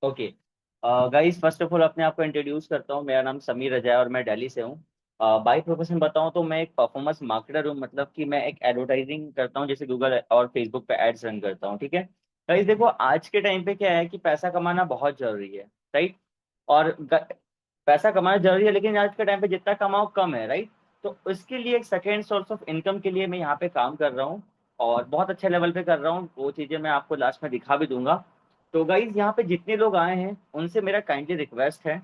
Okay guys, first of all अपने आप को इंट्रोड्यूस करता हूँ। मेरा नाम समीर रजा है और मैं दिल्ली से हूँ। बाई प्रोफेशन बताऊँ तो मैं एक परफॉर्मेंस मार्केटर हूँ, मतलब कि मैं एक एडवर्टाइजिंग करता हूँ, जैसे गूगल और फेसबुक पे एड्स रन करता हूँ। ठीक है गाइस, देखो आज के टाइम पे क्या है कि पैसा कमाना बहुत जरूरी है, राइट। और पैसा कमाना जरूरी है, लेकिन आज के टाइम पे जितना कमाओ कम है, राइट। तो उसके लिए एक सेकेंड सोर्स ऑफ इनकम के लिए मैं यहाँ पे काम कर रहा हूँ, और बहुत अच्छे लेवल पे कर रहा हूँ। वो चीज़ें मैं आपको लास्ट में दिखा भी दूंगा। तो गाइज यहाँ पे जितने लोग आए हैं उनसे मेरा काइंडली रिक्वेस्ट है,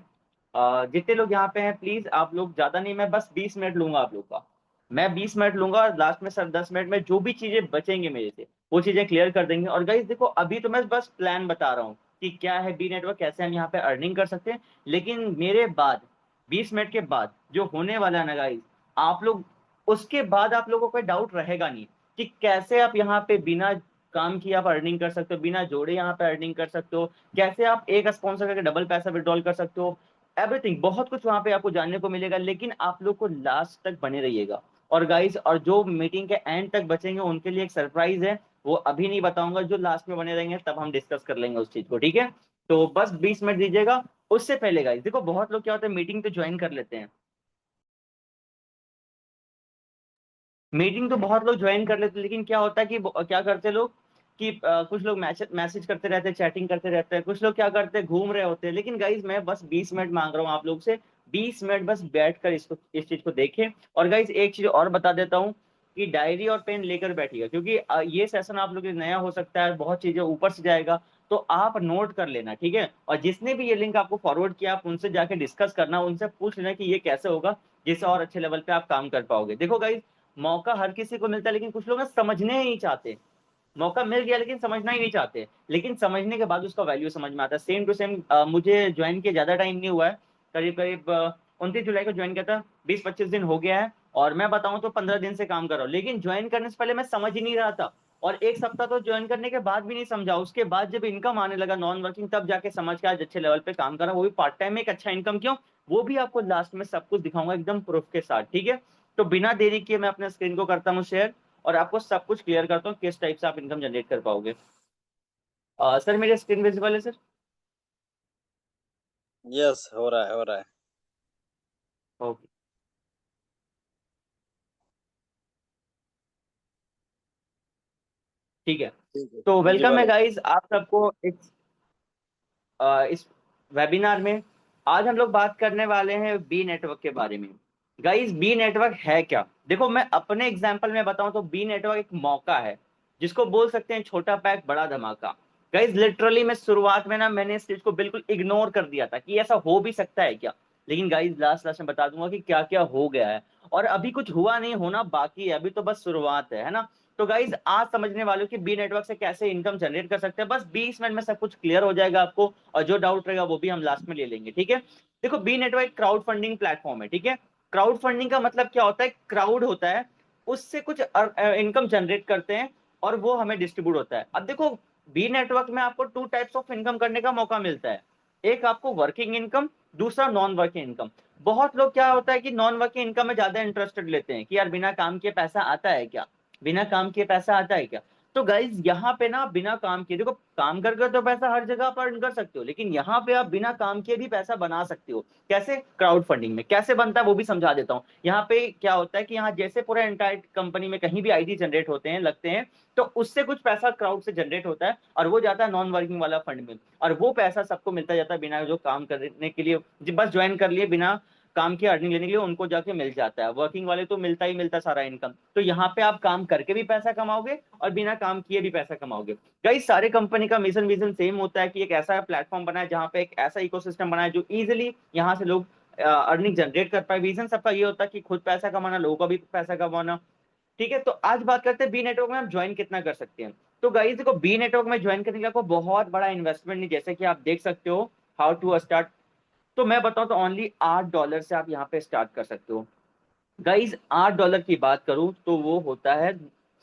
जितने लोग यहाँ पे हैं प्लीज आप लोग, ज्यादा नहीं, मैं बस 20 मिनट लूंगा आप लोग का। मैं 20 मिनट लूंगा और लास्ट में सर 10 मिनट में जो भी चीजें बचेंगे मेरे से वो चीजें क्लियर कर देंगे। और गाइज देखो, अभी तो मैं बस प्लान बता रहा हूँ कि क्या है बी नेटवर्क, कैसे हम यहाँ पे अर्निंग कर सकते हैं। लेकिन मेरे बाद 20 मिनट के बाद जो होने वाला है ना गाइज, आप लोग, उसके बाद आप लोगों को कोई डाउट रहेगा नहीं कि कैसे आप यहाँ पे बिना काम किए आप अर्निंग कर सकते हो, बिना जोड़े यहाँ पे अर्निंग कर सकते हो, कैसे आप एक स्पॉन्सर करके डबल पैसा विड्रॉल कर सकते हो। एवरीथिंग, बहुत कुछ वहां पे आपको जानने को मिलेगा, लेकिन आप लोग को लास्ट तक बने रहिएगा। और गाइस, और जो मीटिंग के एंड तक बचेंगे उनके लिए एक सरप्राइज है, वो अभी नहीं बताऊंगा। जो लास्ट में बने रहेंगे तब हम डिस्कस कर लेंगे उस चीज को, ठीक है। तो बस 20 मिनट दीजिएगा। उससे पहले गाइस देखो, बहुत लोग क्या होता है मीटिंग तो ज्वाइन कर लेते हैं, मीटिंग तो बहुत लोग ज्वाइन कर लेते हैं, लेकिन क्या होता है कि क्या करते हैं लोग कि कुछ लोग मैसेज मैसेज करते रहते हैं, चैटिंग करते रहते हैं, कुछ लोग क्या करते हैं घूम रहे होते हैं। लेकिन गाइज मैं बस 20 मिनट मांग रहा हूँ आप लोग से, 20 मिनट बस बैठकर इसको, इस चीज को देखें। और गाइज एक चीज और बता देता हूँ कि डायरी और पेन लेकर बैठिएगा, क्योंकि ये सेशन आप लोग के लिए नया हो सकता है, बहुत चीजें ऊपर से जाएगा। तो आप नोट कर लेना, ठीक है। और जिसने भी ये लिंक आपको फॉरवर्ड किया, आप उनसे जाके डिस्कस करना, उनसे पूछ लेना कि ये कैसे होगा, जिससे और अच्छे लेवल पे आप काम कर पाओगे। देखो गाइज, मौका हर किसी को मिलता है, लेकिन कुछ लोग ना समझने ही नहीं चाहते। मौका मिल गया लेकिन समझना ही नहीं चाहते, लेकिन समझने के बाद उसका वैल्यू समझ में आता है। सेम टू सेम मुझे ज्वाइन किया ज्यादा टाइम नहीं हुआ है, करीब करीब 29 जुलाई को ज्वाइन किया था, 20-25 दिन हो गया है। और मैं बताऊं तो 15 दिन से काम कर रहा हूँ, लेकिन ज्वाइन करने से पहले मैं समझ ही नहीं रहा था। और एक सप्ताह तो ज्वाइन करने के बाद भी नहीं समझा, उसके बाद जब इनकम आने लगा नॉन वर्किंग, तब जाके समझ के आज अच्छे लेवल पे काम कर रहा हूँ, वो भी पार्ट टाइम में। एक अच्छा इनकम क्यों, वो भी आपको लास्ट में सब कुछ दिखाऊंगा एकदम प्रूफ के साथ, ठीक है। तो बिना देरी किए मैं अपने स्क्रीन को करता हूँ शेयर, और आपको सब कुछ क्लियर करता हूँ किस टाइप से आप इनकम जनरेट कर पाओगे। सर मेरी स्क्रीन विजिबल है सर? यस, हो रहा है, हो रहा है। ओके, ठीक है। ठीक है, तो वेलकम विजिबल है है। गाइस आप सबको इस वेबिनार में। आज हम लोग बात करने वाले हैं बी नेटवर्क के बारे में। गाइस, बी नेटवर्क है क्या? देखो मैं अपने एग्जांपल में बताऊं तो बी नेटवर्क एक मौका है, जिसको बोल सकते हैं छोटा पैक बड़ा धमाका। गाइस लिटरली मैं शुरुआत में ना, मैंने इस चीज को बिल्कुल इग्नोर कर दिया था कि ऐसा हो भी सकता है क्या। लेकिन गाइस लास्ट लास्ट में बता दूंगा कि क्या क्या हो गया है। और अभी कुछ हुआ नहीं, होना बाकी है, अभी तो बस शुरुआत है ना। तो गाइज आज समझने वाले हो कि बी नेटवर्क से कैसे इनकम जनरेट कर सकते हैं, बस 20 मिनट में सब कुछ क्लियर हो जाएगा आपको। और जो डाउट रहेगा वो भी हम लास्ट में ले लेंगे, ठीक है। देखो B network crowd funding platform है, ठीक है। क्राउड फंडिंग का मतलब क्या होता है, क्राउड होता है, उससे कुछ इनकम जनरेट करते हैं, और वो हमें डिस्ट्रीब्यूट होता है। अब देखो, बी नेटवर्क में आपको टू टाइप्स ऑफ इनकम करने का मौका मिलता है। एक आपको वर्किंग इनकम, दूसरा नॉन वर्किंग इनकम। बहुत लोग क्या होता है कि नॉन वर्किंग इनकम में ज्यादा इंटरेस्टेड लेते हैं कि यार बिना काम के पैसा आता है क्या, बिना काम किए पैसा आता है क्या। तो गाइज यहाँ पे ना, बिना काम किए, देखो काम करके तो पैसा हर जगह पर earn कर सकते हो, लेकिन यहाँ पे आप बिना काम किए भी पैसा बना सकते हो। कैसे? क्राउड फंडिंग में कैसे बनता है वो भी समझा देता हूँ। यहाँ पे क्या होता है कि यहाँ जैसे पूरा एंटायर कंपनी में कहीं भी आईडी जनरेट होते हैं, लगते हैं, तो उससे कुछ पैसा क्राउड से जनरेट होता है, और वो जाता है नॉन वर्किंग वाला फंड में। और वो पैसा सबको मिलता जाता है, बिना जो काम करने के लिए बस ज्वाइन कर लिए, बिना काम की अर्निंग लेने के लिए उनको जाके मिल जाता है। वर्किंग वाले तो मिलता ही मिलता सारा इनकम। तो यहाँ पे आप काम करके भी पैसा कमाओगे और बिना काम किए भी पैसा कमाओगे। कई सारे कंपनी का मिशन विजन सेम होता है कि एक ऐसा प्लेटफॉर्म बनाए जहाँ पे एक ऐसा इकोसिस्टम बनाए जो इजिली यहाँ से लोग अर्निंग जनरेट कर पाए। विजन सबका ये होता है कि खुद पैसा कमाना, लोगों का भी पैसा कमाना, ठीक है। तो आज बात करते हैं बी नेटवर्क में आप ज्वाइन कितना कर सकते हैं। तो गाइस देखो, बी नेटवर्क में ज्वाइन करने के लिए आपको बहुत बड़ा इन्वेस्टमेंट नहीं, जैसे कि आप देख सकते हो। हाउ टू स्टार्ट, तो मैं बताऊं तो ओनली $8 से आप यहाँ पे स्टार्ट कर सकते हो। गाइज $8 की बात करूं तो वो होता है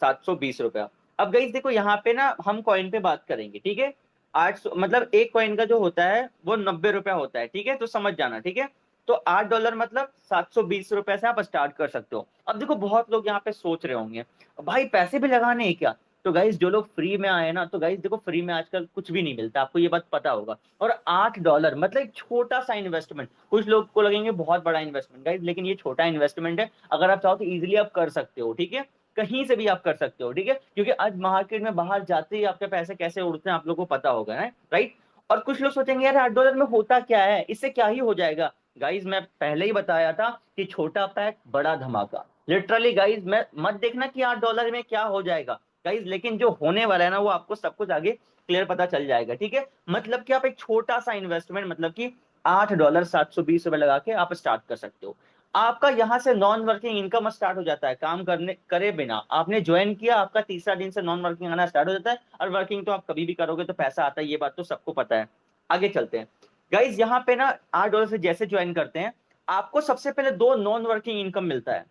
₹720। अब गाइज देखो यहाँ पे ना हम कॉइन पे बात करेंगे, ठीक है। 800 मतलब एक कॉइन का जो होता है वो ₹90 होता है, ठीक है, तो समझ जाना, ठीक है। तो $8 मतलब ₹720 से आप स्टार्ट कर सकते हो। अब देखो बहुत लोग यहाँ पे सोच रहे होंगे भाई पैसे भी लगाने हैं क्या। तो गाइज जो लोग फ्री में आए ना, तो गाइज देखो फ्री में आजकल कुछ भी नहीं मिलता, आपको ये बात पता होगा। और $8 मतलब एक छोटा सा इन्वेस्टमेंट, कुछ लोग को लगेंगे बहुत बड़ा इन्वेस्टमेंट गाइज, लेकिन ये छोटा इन्वेस्टमेंट है। अगर आप चाहो तो इजीली आप कर सकते हो, ठीक है, कहीं से भी आप कर सकते हो, ठीक है, क्योंकि आज मार्केट में बाहर जाते ही आपके पैसे कैसे उड़ते हैं आप लोगों को पता होगा ना, राइट। और कुछ लोग सोचेंगे यार $8 में होता क्या है, इससे क्या ही हो जाएगा। गाइज मैं पहले ही बताया था कि छोटा पैक बड़ा धमाका, लिटरली गाइज। मैं मत देखना कि $8 में क्या हो जाएगा गाइज, लेकिन जो होने वाला है ना वो आपको सब कुछ आगे क्लियर पता चल जाएगा, ठीक है। मतलब कि आप एक छोटा सा इन्वेस्टमेंट, मतलब कि $8 720 लगा के आप स्टार्ट कर सकते हो। आपका यहाँ से नॉन वर्किंग इनकम स्टार्ट हो जाता है, काम करने करे बिना आपने ज्वाइन किया, आपका तीसरा दिन से नॉन वर्किंग आना स्टार्ट हो जाता है। और वर्किंग तो आप कभी भी करोगे तो पैसा आता है, ये बात तो सबको पता है। आगे चलते हैं गाइज, यहाँ पे ना $8 से जैसे ज्वाइन करते हैं, आपको सबसे पहले दो नॉन वर्किंग इनकम मिलता है।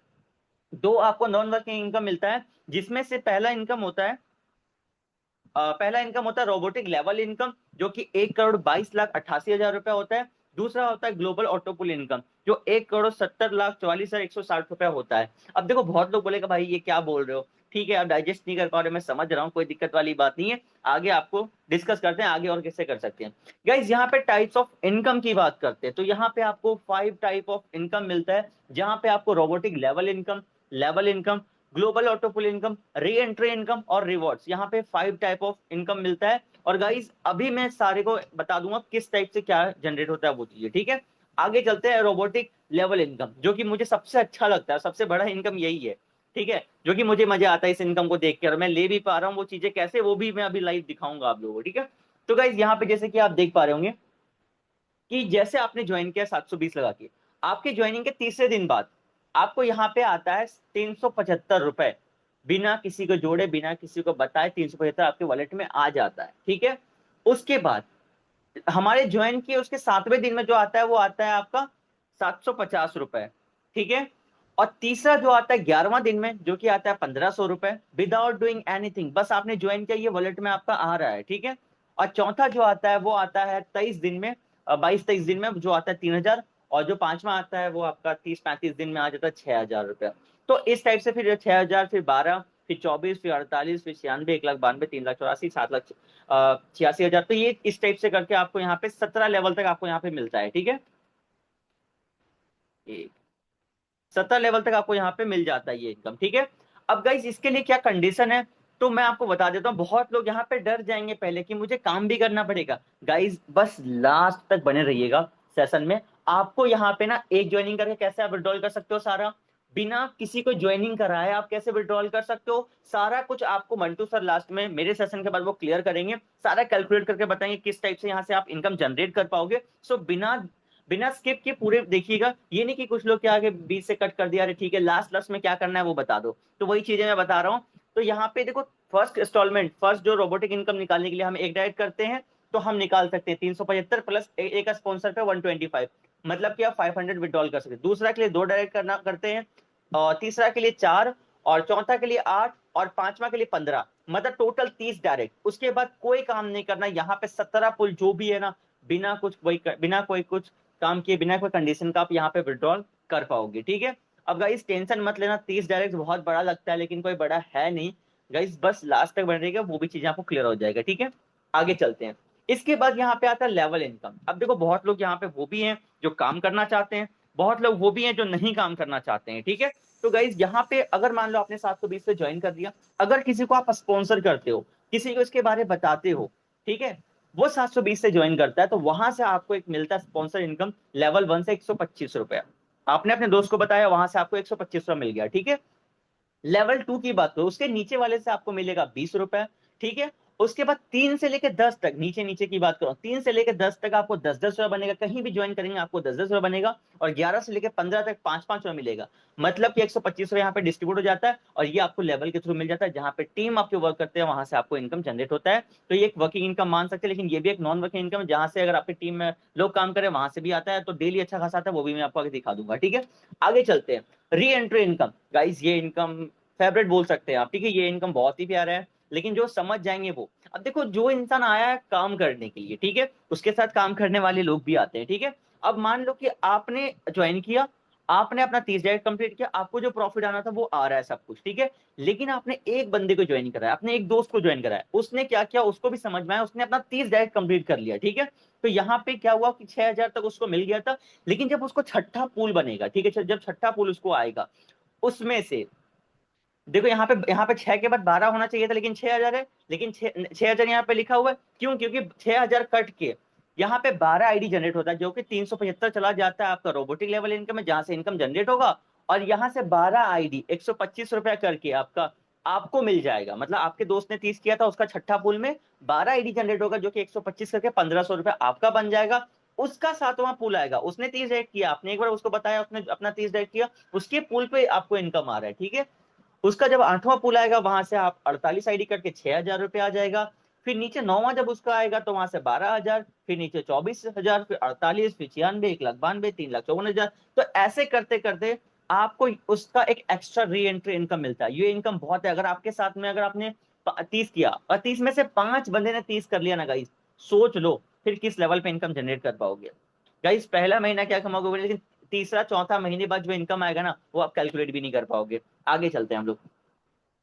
दो आपको नॉन वर्किंग इनकम मिलता है, जिसमें से पहला इनकम होता है रोबोटिक लेवल इनकम, जो कि 1,22,88,000 रुपए होता है। दूसरा होता है ग्लोबल ऑटोपुल इनकम, जो 1,70,44,160 रुपए होता है। अब देखो बहुत लोग बोलेगा भाई ये क्या बोल रहे हो, ठीक है, आप डाइजेस्ट नहीं कर पा रहे हो, मैं समझ रहा हूँ, कोई दिक्कत वाली बात नहीं है। आगे आपको डिस्कस करते हैं आगे और कैसे कर सकते हैं। गाइज यहाँ पे टाइप्स ऑफ इनकम की बात करते हैं, तो यहाँ पे आपको 5 टाइप ऑफ इनकम मिलता है, जहां पे आपको robotic level income, global ऑटोपुल income, re entry income और रिवॉर्ड्स, यहाँ पे 5 टाइप ऑफ इनकम मिलता है। और गाइज अभी मैं सारे को बता दूंगा किस टाइप से क्या जनरेट होता है वो चीजें, ठीक है। आगे चलते हैं रोबोटिक लेवल इनकम, जो कि मुझे सबसे अच्छा लगता है, सबसे बड़ा इनकम यही है, ठीक है, जो कि मुझे मजा आता है इस इनकम को देख के, और मैं ले भी पा रहा हूँ वो चीजें कैसे, वो भी मैं अभी लाइव दिखाऊंगा आप लोगों को, ठीक है। तो गाइज यहाँ पे जैसे कि आप देख पा रहे होंगे कि जैसे आपने ज्वाइन किया 720 लगा के, आपके ज्वाइनिंग के तीसरे दिन बाद आपको यहाँ पे आता है ₹375, बिना किसी को जोड़े बिना किसी को बताए 375 आपके वॉलेट में आ जाता है, ठीक है। उसके बाद हमारे ज्वाइन किए उसके 7वें दिन में जो आता है वो आता है आपका ₹750, ठीक है। और तीसरा जो आता है 11वां दिन में, जो कि आता है ₹1,500, विदाउट डूइंग एनीथिंग, बस आपने ज्वाइन किया ये वॉलेट में आपका आ रहा है, ठीक है। और चौथा जो आता है वो आता है 23 दिन में, 22-23 दिन में, जो आता है 3,000। और जो पांचवा आता है वो आपका 30-35 दिन में आ जाता है ₹6,000। तो इस टाइप से फिर 6,000, फिर 12, फिर 24, फिर 48, फिर 96, 1,92, 3,84, 7,00,000, 86,000। तो ये इस टाइप से करके आपको यहाँ पे 17 लेवल तक आपको यहाँ पे मिलता है, ठीक है। 17 लेवल तक आपको यहाँ पे मिल जाता है ये इनकम, ठीक है। अब गाइज इसके लिए क्या कंडीशन है, तो मैं आपको बता देता हूँ। बहुत लोग यहाँ पे डर जाएंगे पहले कि मुझे काम भी करना पड़ेगा। गाइज बस लास्ट तक बने रहिएगा सेशन में। आपको यहाँ पे ना एक ज्वाइनिंग करके कैसे आप विड्रॉल कर सकते हो सारा, बिना किसी को ज्वाइनिंग कराए आप कैसे विड्रॉल कर सकते हो, सारा कुछ आपको मंटू सर लास्ट में मेरे सेशन के बाद वो क्लियर करेंगे, सारा कैलकुलेट करके बताएंगे किस टाइप से यहाँ से आप इनकम जनरेट कर पाओगे। सो बिना बिना स्किप के पूरे देखिएगा, ये नहीं कि कुछ लोग क्या आगे बीच से कट कर दिया, अरे ठीक है लास्ट लास्ट में क्या करना है वो बता दो, तो वही चीजें मैं बता रहा हूँ। तो यहाँ पे देखो फर्स्ट इंस्टॉलमेंट, फर्स्ट जो रोबोटिक इनकम निकालने के लिए हम एक डायरेक्ट करते हैं, तो हम निकाल सकते हैं 375 प्लस एक स्पॉन्सर पे 125, मतलब कि आप 500 विड्रॉल कर सकते हैं। दूसरा के लिए दो डायरेक्ट करना करते हैं, और तीसरा के लिए 4, और चौथा के लिए 8, और पांचवा के लिए 15, मतलब टोटल 30 डायरेक्ट। उसके बाद कोई काम नहीं करना, यहाँ पे 17 पुल जो भी है ना, बिना कोई कुछ काम किए, बिना कोई कंडीशन का आप यहाँ पे विड्रॉल कर पाओगे, ठीक है। अब गाइस टेंशन मत लेना, 30 डायरेक्ट बहुत बड़ा लगता है लेकिन कोई बड़ा है नहीं गाइस, बस लास्ट तक बन रहेगा, वो भी चीजें आपको क्लियर हो जाएगा, ठीक है। आगे चलते हैं। इसके बाद यहाँ पे आता है लेवल इनकम। अब देखो बहुत लोग यहाँ पे वो भी हैं जो काम करना चाहते हैं, बहुत लोग वो भी हैं जो नहीं काम करना चाहते हैं, ठीक है। तो गाइज यहाँ पे अगर मान लो आपने 720 से ज्वाइन कर दिया, अगर किसी को आप स्पॉन्सर करते हो, किसी को इसके बारे में बताते हो, ठीक है, वो 720 से ज्वाइन करता है, तो वहां से आपको एक मिलता है स्पॉन्सर इनकम लेवल 1 से ₹125। आपने अपने दोस्त को बताया, वहां से आपको ₹125 मिल गया, ठीक है। लेवल 2 की बात करो, उसके नीचे वाले से आपको मिलेगा ₹20, ठीक है। उसके बाद 3 से लेकर 10 तक, नीचे नीचे की बात करो, 3 से लेकर 10 तक आपको 10-10 रुपए बनेगा, कहीं भी ज्वाइन करेंगे आपको 10-10 रुपए बनेगा। और 11 से लेकर 15 तक 5-5 रुपए मिलेगा, मतलब कि ₹125 यहाँ पे डिस्ट्रीब्यूट हो जाता है, और ये आपको लेवल के थ्रू मिल जाता है, जहां पे टीम आपके वर्क करते हैं वहां से आपको इनकम जनरेट होता है। तो ये एक वर्किंग इनकम मान सकते हैं, लेकिन ये भी एक नॉन वर्किंग इनकम है, जहां से अगर आपकी टीम में लोग काम करें वहां से भी आता है, तो डेली अच्छा खासा आता है, वो भी मैं आपको आगे दिखा दूंगा, ठीक है। आगे चलते हैं। री एंट्री इनकम, गाइज ये इनकम फेवरेट बोल सकते हैं आप, ठीक है, ये इनकम बहुत ही प्यारा है, लेकिन जो समझ जाएंगे वो। अब देखो जो इंसान आया है काम करने के लिए, ठीक है, उसके साथ काम करने वाले लोग भी आते हैं, ठीक है। अब मान लो कि आपने ज्वाइन किया, आपने अपना 30 डायरेक्ट कंप्लीट किया, आपको जो प्रॉफिट आना था वो आ रहा है सब कुछ, ठीक है। लेकिन आपने एक बंदे को ज्वाइन कराया, अपने एक दोस्त को ज्वाइन कराया, उसने क्या किया, उसको भी समझ में आया, उसने अपना 30 डायरेक्ट कंप्लीट कर लिया, ठीक है। तो यहाँ पे क्या हुआ कि 6,000 तक उसको मिल गया था। लेकिन जब उसको छठा पूल बनेगा, ठीक है, जब छठा पूल उसको आएगा, उसमें से देखो यहाँ पे 6 के बाद 12 होना चाहिए था, लेकिन 6,000 है। लेकिन 6,000 यहाँ पे लिखा हुआ है, क्यों? क्योंकि 6,000 कट के यहाँ पे 12 आईडी जनरेट होता है, जो कि 375 चला जाता है आपका रोबोटिक लेवल इनकम है, जहां से इनकम जनरेट होगा। और यहाँ से 12 आईडी 125 रुपया करके आपका आपको मिल जाएगा। मतलब आपके दोस्त ने 30 किया था, उसका छठा पुल में 12 आईडी जनरेट होगा, जो कि 125 करके 1,500 रुपया आपका बन जाएगा। उसका सातवां पुल आएगा, उसने 30 डायरेक्ट किया, आपने एक बार उसको बताया, उसने अपना 30 डायरेक्ट किया, उसके पुल पे आपको इनकम आ रहा है, ठीक है। उसका जब आठवां पुल आएगा, वहां से आप 48 आईडी करके 6,000 रुपये आ जाएगा। फिर नीचे नौवां जब उसका आएगा, तो वहां से 12,000, फिर नीचे 24,000, फिर 48, फिर 96, 1,92, 3,54,000। तो ऐसे करते करते आपको उसका एक एक्स्ट्रा री एंट्री इनकम मिलता है। ये इनकम बहुत है। अगर आपके साथ में अगर आपने 30 किया और 30 में से 5 बंदे ने 30 कर लिया ना गाइस, सोच लो फिर किस लेवल पे इनकम जनरेट कर पाओगे। गाइस पहला महीना क्या कमाओगे, लेकिन तीसरा चौथा महीने बाद जो इनकम आएगा ना, वो आप कैलकुलेट भी नहीं कर पाओगे। आगे चलते हैं हम लोग।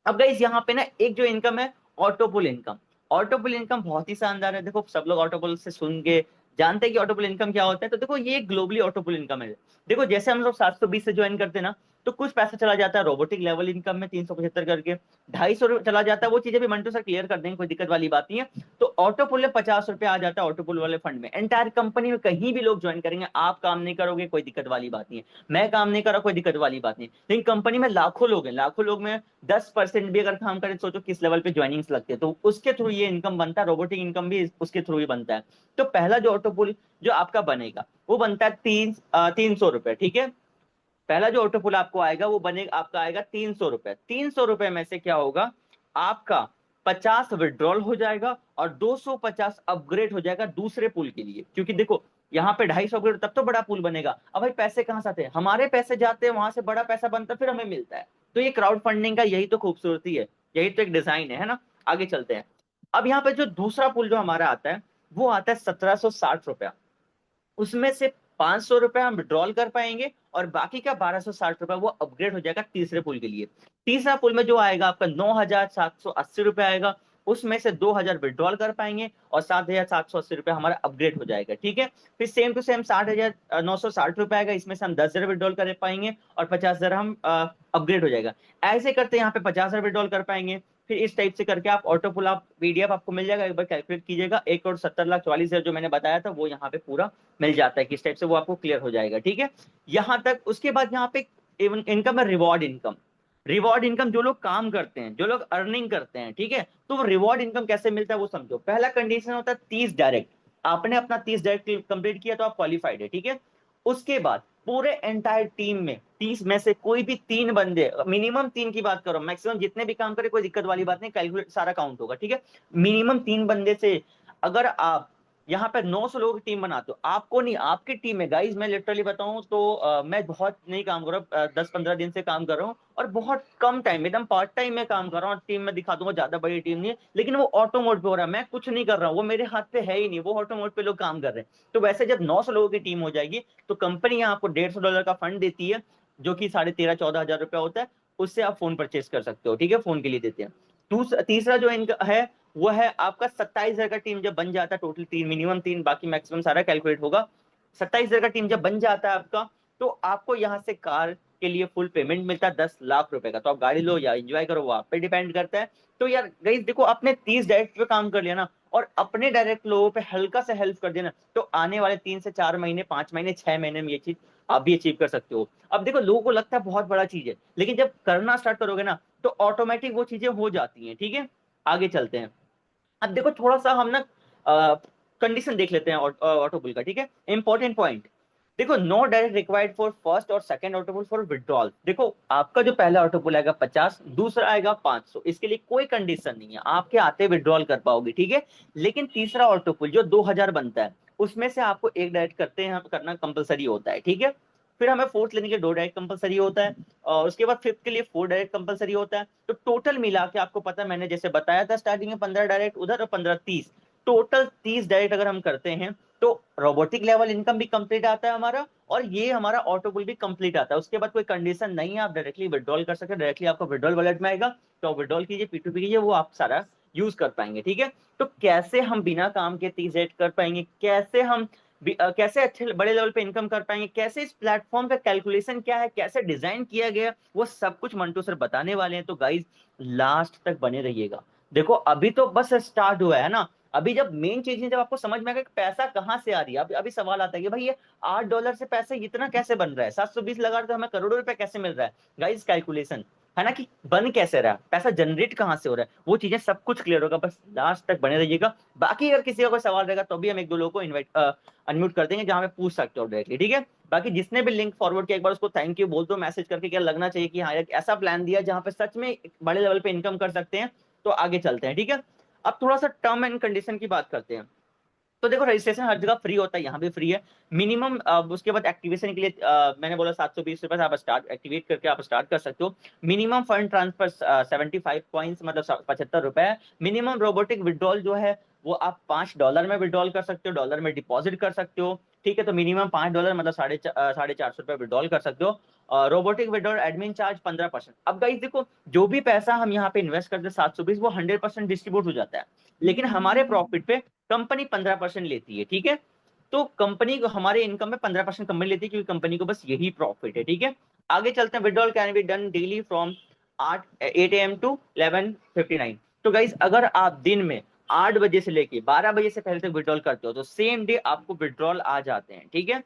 अब गाइस यहाँ पे ना एक जो इनकम है, ऑटोपुल इनकम। ऑटोपुल इनकम बहुत ही शानदार है। देखो सब लोग ऑटोपुल से सुन के जानते हैं कि ऑटोपुल इनकम क्या होता है। तो देखो ये ग्लोबली ऑटोपुल इनकम है। देखो जैसे हम लोग 720 से ज्वाइन करते हैं ना, तो कुछ पैसा चला जाता है रोबोटिक लेवल इनकम में 375 करके, 250 चला जाता है। वो चीजें भी मंटू सर क्लियर कर देंगे, कोई दिक्कत वाली बात नहीं है। तो ऑटोपुल में 50 रुपये आ जाता है ऑटोपुल वाले फंड में। एंटायर कंपनी में कहीं भी लोग ज्वाइन करेंगे, आप काम नहीं करोगे, कोई दिक्कत वाली बात नहीं है। मैं काम नहीं कर रहा, कोई दिक्कत वाली बात नहीं। लेकिन कंपनी में लाखों लोग हैं, लाखों लोग में 10% भी अगर काम करें, सोचो किस लेवल पे ज्वाइनिंग्स लगते हैं। तो उसके थ्रू ये इनकम बनता है, रोबोटिक इनकम भी उसके थ्रू ही बनता है। तो पहला जो ऑटोपुल जो आपका बनेगा, वो बनता है 300 रुपये, ठीक है। पहला जो ऑटोपुल आपको आएगा, वो बनेगा आपका आएगा 300 रुपये। 300 रुपये में से क्या होगा, आपका 50 विड्रॉल हो जाएगा और 250 अपग्रेड हो जाएगा दूसरे पुल के लिए। क्योंकि देखो यहाँ पे 250 अपग्रेड तब तो बड़ा पुल बनेगा। अब भाई पैसे कहाँ से आते हैं, हमारे पैसे जाते हैं वहां से, बड़ा पैसा बनता है, फिर हमें मिलता है। तो ये क्राउड फंडिंग का यही तो खूबसूरती है, यही तो एक डिजाइन है ना। आगे चलते हैं। अब यहाँ पे जो दूसरा पुल जो हमारा आता है, वो आता है 1,760 रुपया। उसमें से 500 रुपये हम विड्रॉल कर पाएंगे, और बाकी का 1,260 रुपये वो अपग्रेड हो जाएगा तीसरे पुल के लिए। तीसरा पुल में जो आएगा आपका 9,780 रुपये आएगा। उसमें से 2,000 विड्रॉल कर पाएंगे और 7,780 रुपये हमारा अपग्रेड हो जाएगा, ठीक है। फिर सेम टू सेम 60,960 रुपये आएगा। इसमें से हम 10,000 विड्रॉल कर पाएंगे और 50,000 हम अपग्रेड हो जाएगा। ऐसे करते यहाँ पे 50,000 विड्रॉल कर पाएंगे। फिर इस टाइप से करके आप ऑटो पुल, आप पीडीएफ आपको मिल जाएगा, एक बार कैलकुलेट कीजिएगा। 1,70,40,000 जो मैंने बताया था, वो यहाँ पे पूरा मिल जाता है किस टाइप से, वो आपको क्लियर हो जाएगा, ठीक है। यहाँ तक। उसके बाद यहाँ पे इनकम है रिवॉर्ड इनकम। रिवॉर्ड इनकम जो लोग काम करते हैं, जो लोग अर्निंग करते हैं, ठीक है। तो वो रिवॉर्ड इनकम कैसे मिलता है वो समझो। पहला कंडीशन होता है 30 डायरेक्ट। आपने अपना 30 डायरेक्ट कंप्लीट किया तो आप क्वालिफाइड है, ठीक है। उसके बाद पूरे एंटायर टीम में 30 में से कोई भी 3 बंदे, मिनिमम 3 की बात करो, मैक्सिमम जितने भी काम करे कोई दिक्कत वाली बात नहीं, कैलकुलेट सारा काउंट होगा, ठीक है। मिनिमम 3 बंदे से अगर आप यहाँ पे 900 लोगों की टीम बनाते हो, आपको नहीं, आपकी टीम में गाइज, मैं लिटरली बताऊं तो मैं बहुत नहीं काम कर रहा हूँ, 10-15 दिन से काम कर रहा हूँ, और बहुत कम टाइम, एकदम पार्ट टाइम में काम कर रहा हूँ। टीम में दिखा दूंगा, ज्यादा बड़ी टीम नहीं है, लेकिन वो ऑटो मोड पे हो रहा है, मैं कुछ नहीं कर रहा हूँ, वो मेरे हाथ पे है ही नहीं, वो ऑटो मोड पे लोग काम कर रहे हैं। तो वैसे जब 900 लोगों की टीम हो जाएगी, तो कंपनी आपको $150 का फंड देती है, जो कि 13,500-14,000 रुपया होता है। उससे आप फोन परचेज कर सकते हो, ठीक है, फोन के लिए देते हैं। तीसरा जो इनका है, वो है आपका 27,000 का टीम जब बन जाता है, टोटल 3, मिनिमम 3, बाकी मैक्सिमम सारा कैलकुलेट होगा। 27,000 का टीम जब बन जाता है आपका, तो आपको यहाँ से कार के लिए फुल पेमेंट मिलता है 10 लाख रुपए का। तो आप गाड़ी लो या एंजॉय करो, वो आप पे डिपेंड करता है। तो यार गाइस देखो, आपने 30 डायरेक्ट पे काम कर लिया ना, और अपने डायरेक्ट लोगों पे हल्का से हेल्प कर देना, तो आने वाले 3 से 4 महीने, 5 महीने, 6 महीने में ये चीज आप भी अचीव कर सकते हो। अब देखो लोगों को लगता है बहुत बड़ा चीज है, लेकिन जब करना स्टार्ट करोगे ना, तो ऑटोमेटिक वो चीजें हो जाती हैं, ठीक है। आगे चलते हैं। अब देखो थोड़ा सा हम ना कंडीशन देख लेते हैं ऑटोपुल का, ठीक है। इंपॉर्टेंट पॉइंट देखो, no direct required for first और सेकंड ऑटोपुल फॉर विड्रॉल। देखो आपका जो पहला ऑटोपुल आएगा 50, दूसरा आएगा 500, इसके लिए कोई कंडीशन नहीं है, आपके आते विड्रॉल कर पाओगे, ठीक है। लेकिन तीसरा ऑटोपुल जो 2,000 बनता है, उसमें से आपको एक डायरेक्ट करते हैं करना कंपलसरी होता है, ठीक है। फिर हमें फोर्थ लेने के 2 डायरेक्ट कंपलसरी होता है, और उसके बाद फिफ्थ के लिए 4 डायरेक्ट कंपलसरी होता है। तो टोटल मिला के आपको पता है, मैंने जैसे बताया था स्टार्टिंग में 15 डायरेक्ट उधर और 15 30, टोटल 30 डायरेक्ट अगर हम करते हैं, तो रोबोटिक लेवल इनकम भी कंप्लीट आता है हमारा, और ये हमारा ऑटो पुल भी कंप्लीट आता है। उसके बाद कोई कंडीशन नहीं है, आप डायरेक्टली विड्रॉल कर सकते हैं, डायरेक्टली आपको विड्रॉल वॉलेट में आएगा, तो विड्रॉल कीजिए, P2P कीजिए, वो आप सारा यूज कर पाएंगे। ठीक है, तो कैसे हम बिना काम के 30 कर पाएंगे, कैसे हम कैसे अच्छे बड़े लेवल पे इनकम कर पाएंगे, कैसे इस प्लेटफॉर्म का कैलकुलेशन क्या है, कैसे डिजाइन किया गया, वो सब कुछ मंटू सर बताने वाले हैं। तो गाइज लास्ट तक बने रहिएगा। देखो अभी तो बस स्टार्ट हुआ है ना, अभी जब मेन चीज जब आपको समझ में आएगा कि पैसा कहाँ से आ रही है, अभी सवाल आता है कि भाई ये $8 से पैसे इतना कैसे बन रहा है, 720 लगा रहे तो हमें करोड़ों रुपए कैसे मिल रहा है। गाइस कैलकुलेशन है ना, कि बन कैसे रहा है, पैसा जनरेट कहाँ से हो रहा है, वो चीजें सब कुछ क्लियर होगा, बस लास्ट तक बने रहिएगा। बाकी अगर किसी का कोई सवाल रहेगा तो भी हम एक दो लोगों को इन्वाइट अनम्यूट कर देंगे, जहां पे पूछ सकते हो डायरेक्टली। ठीक है, बाकी जिसने भी लिंक फॉरवर्ड किया एक बार उसको थैंक यू बोल दो मैसेज करके, क्या लगना चाहिए कि हाँ एक ऐसा प्लान दिया जहां पे सच में बड़े लेवल पे इनकम कर सकते हैं। तो आगे चलते हैं। ठीक है, अब थोड़ा सा टर्म एंड कंडीशन की बात करते हैं। तो देखो रजिस्ट्रेशन हर जगह फ्री होता है, यहाँ भी फ्री है। मिनिमम उसके बाद एक्टिवेशन के लिए मैंने बोला 720 रुपए से आप स्टार्ट एक्टिवेट करके आप स्टार्ट कर सकते हो। मिनिमम फंड ट्रांसफर 75 कॉइन्स मतलब 75 रुपए है। मिनिमम रोबोटिक विड्रॉल जो है वो आप $5 में विड्रॉल कर सकते हो, डॉलर में डिपॉजिट कर सकते हो। ठीक है, तो मिनिमम $5 मतलब 450 रुपए विड्रॉल कर सकते हो। Robotic withdrawal admin charge 15%। अब गाइस देखो जो भी पैसा हम यहाँ पे इन्वेस्ट करते हैं 720, वो 100% डिस्ट्रीब्यूट हो जाता है, लेकिन हमारे प्रॉफिट पे कंपनी 15% लेती है। ठीक है, तो कंपनी को हमारे इनकम में 15% कंपनी लेती है, क्योंकि कंपनी को बस यही प्रॉफिट है। ठीक है, आगे चलते हैं। Withdrawal can be done daily from 8 AM to 11:59। तो गाइज अगर आप दिन में 8 बजे से लेके 12 बजे से पहले तक विड्रॉल करते हो तो सेम डे आपको विड्रॉल आ जाते हैं। ठीक है,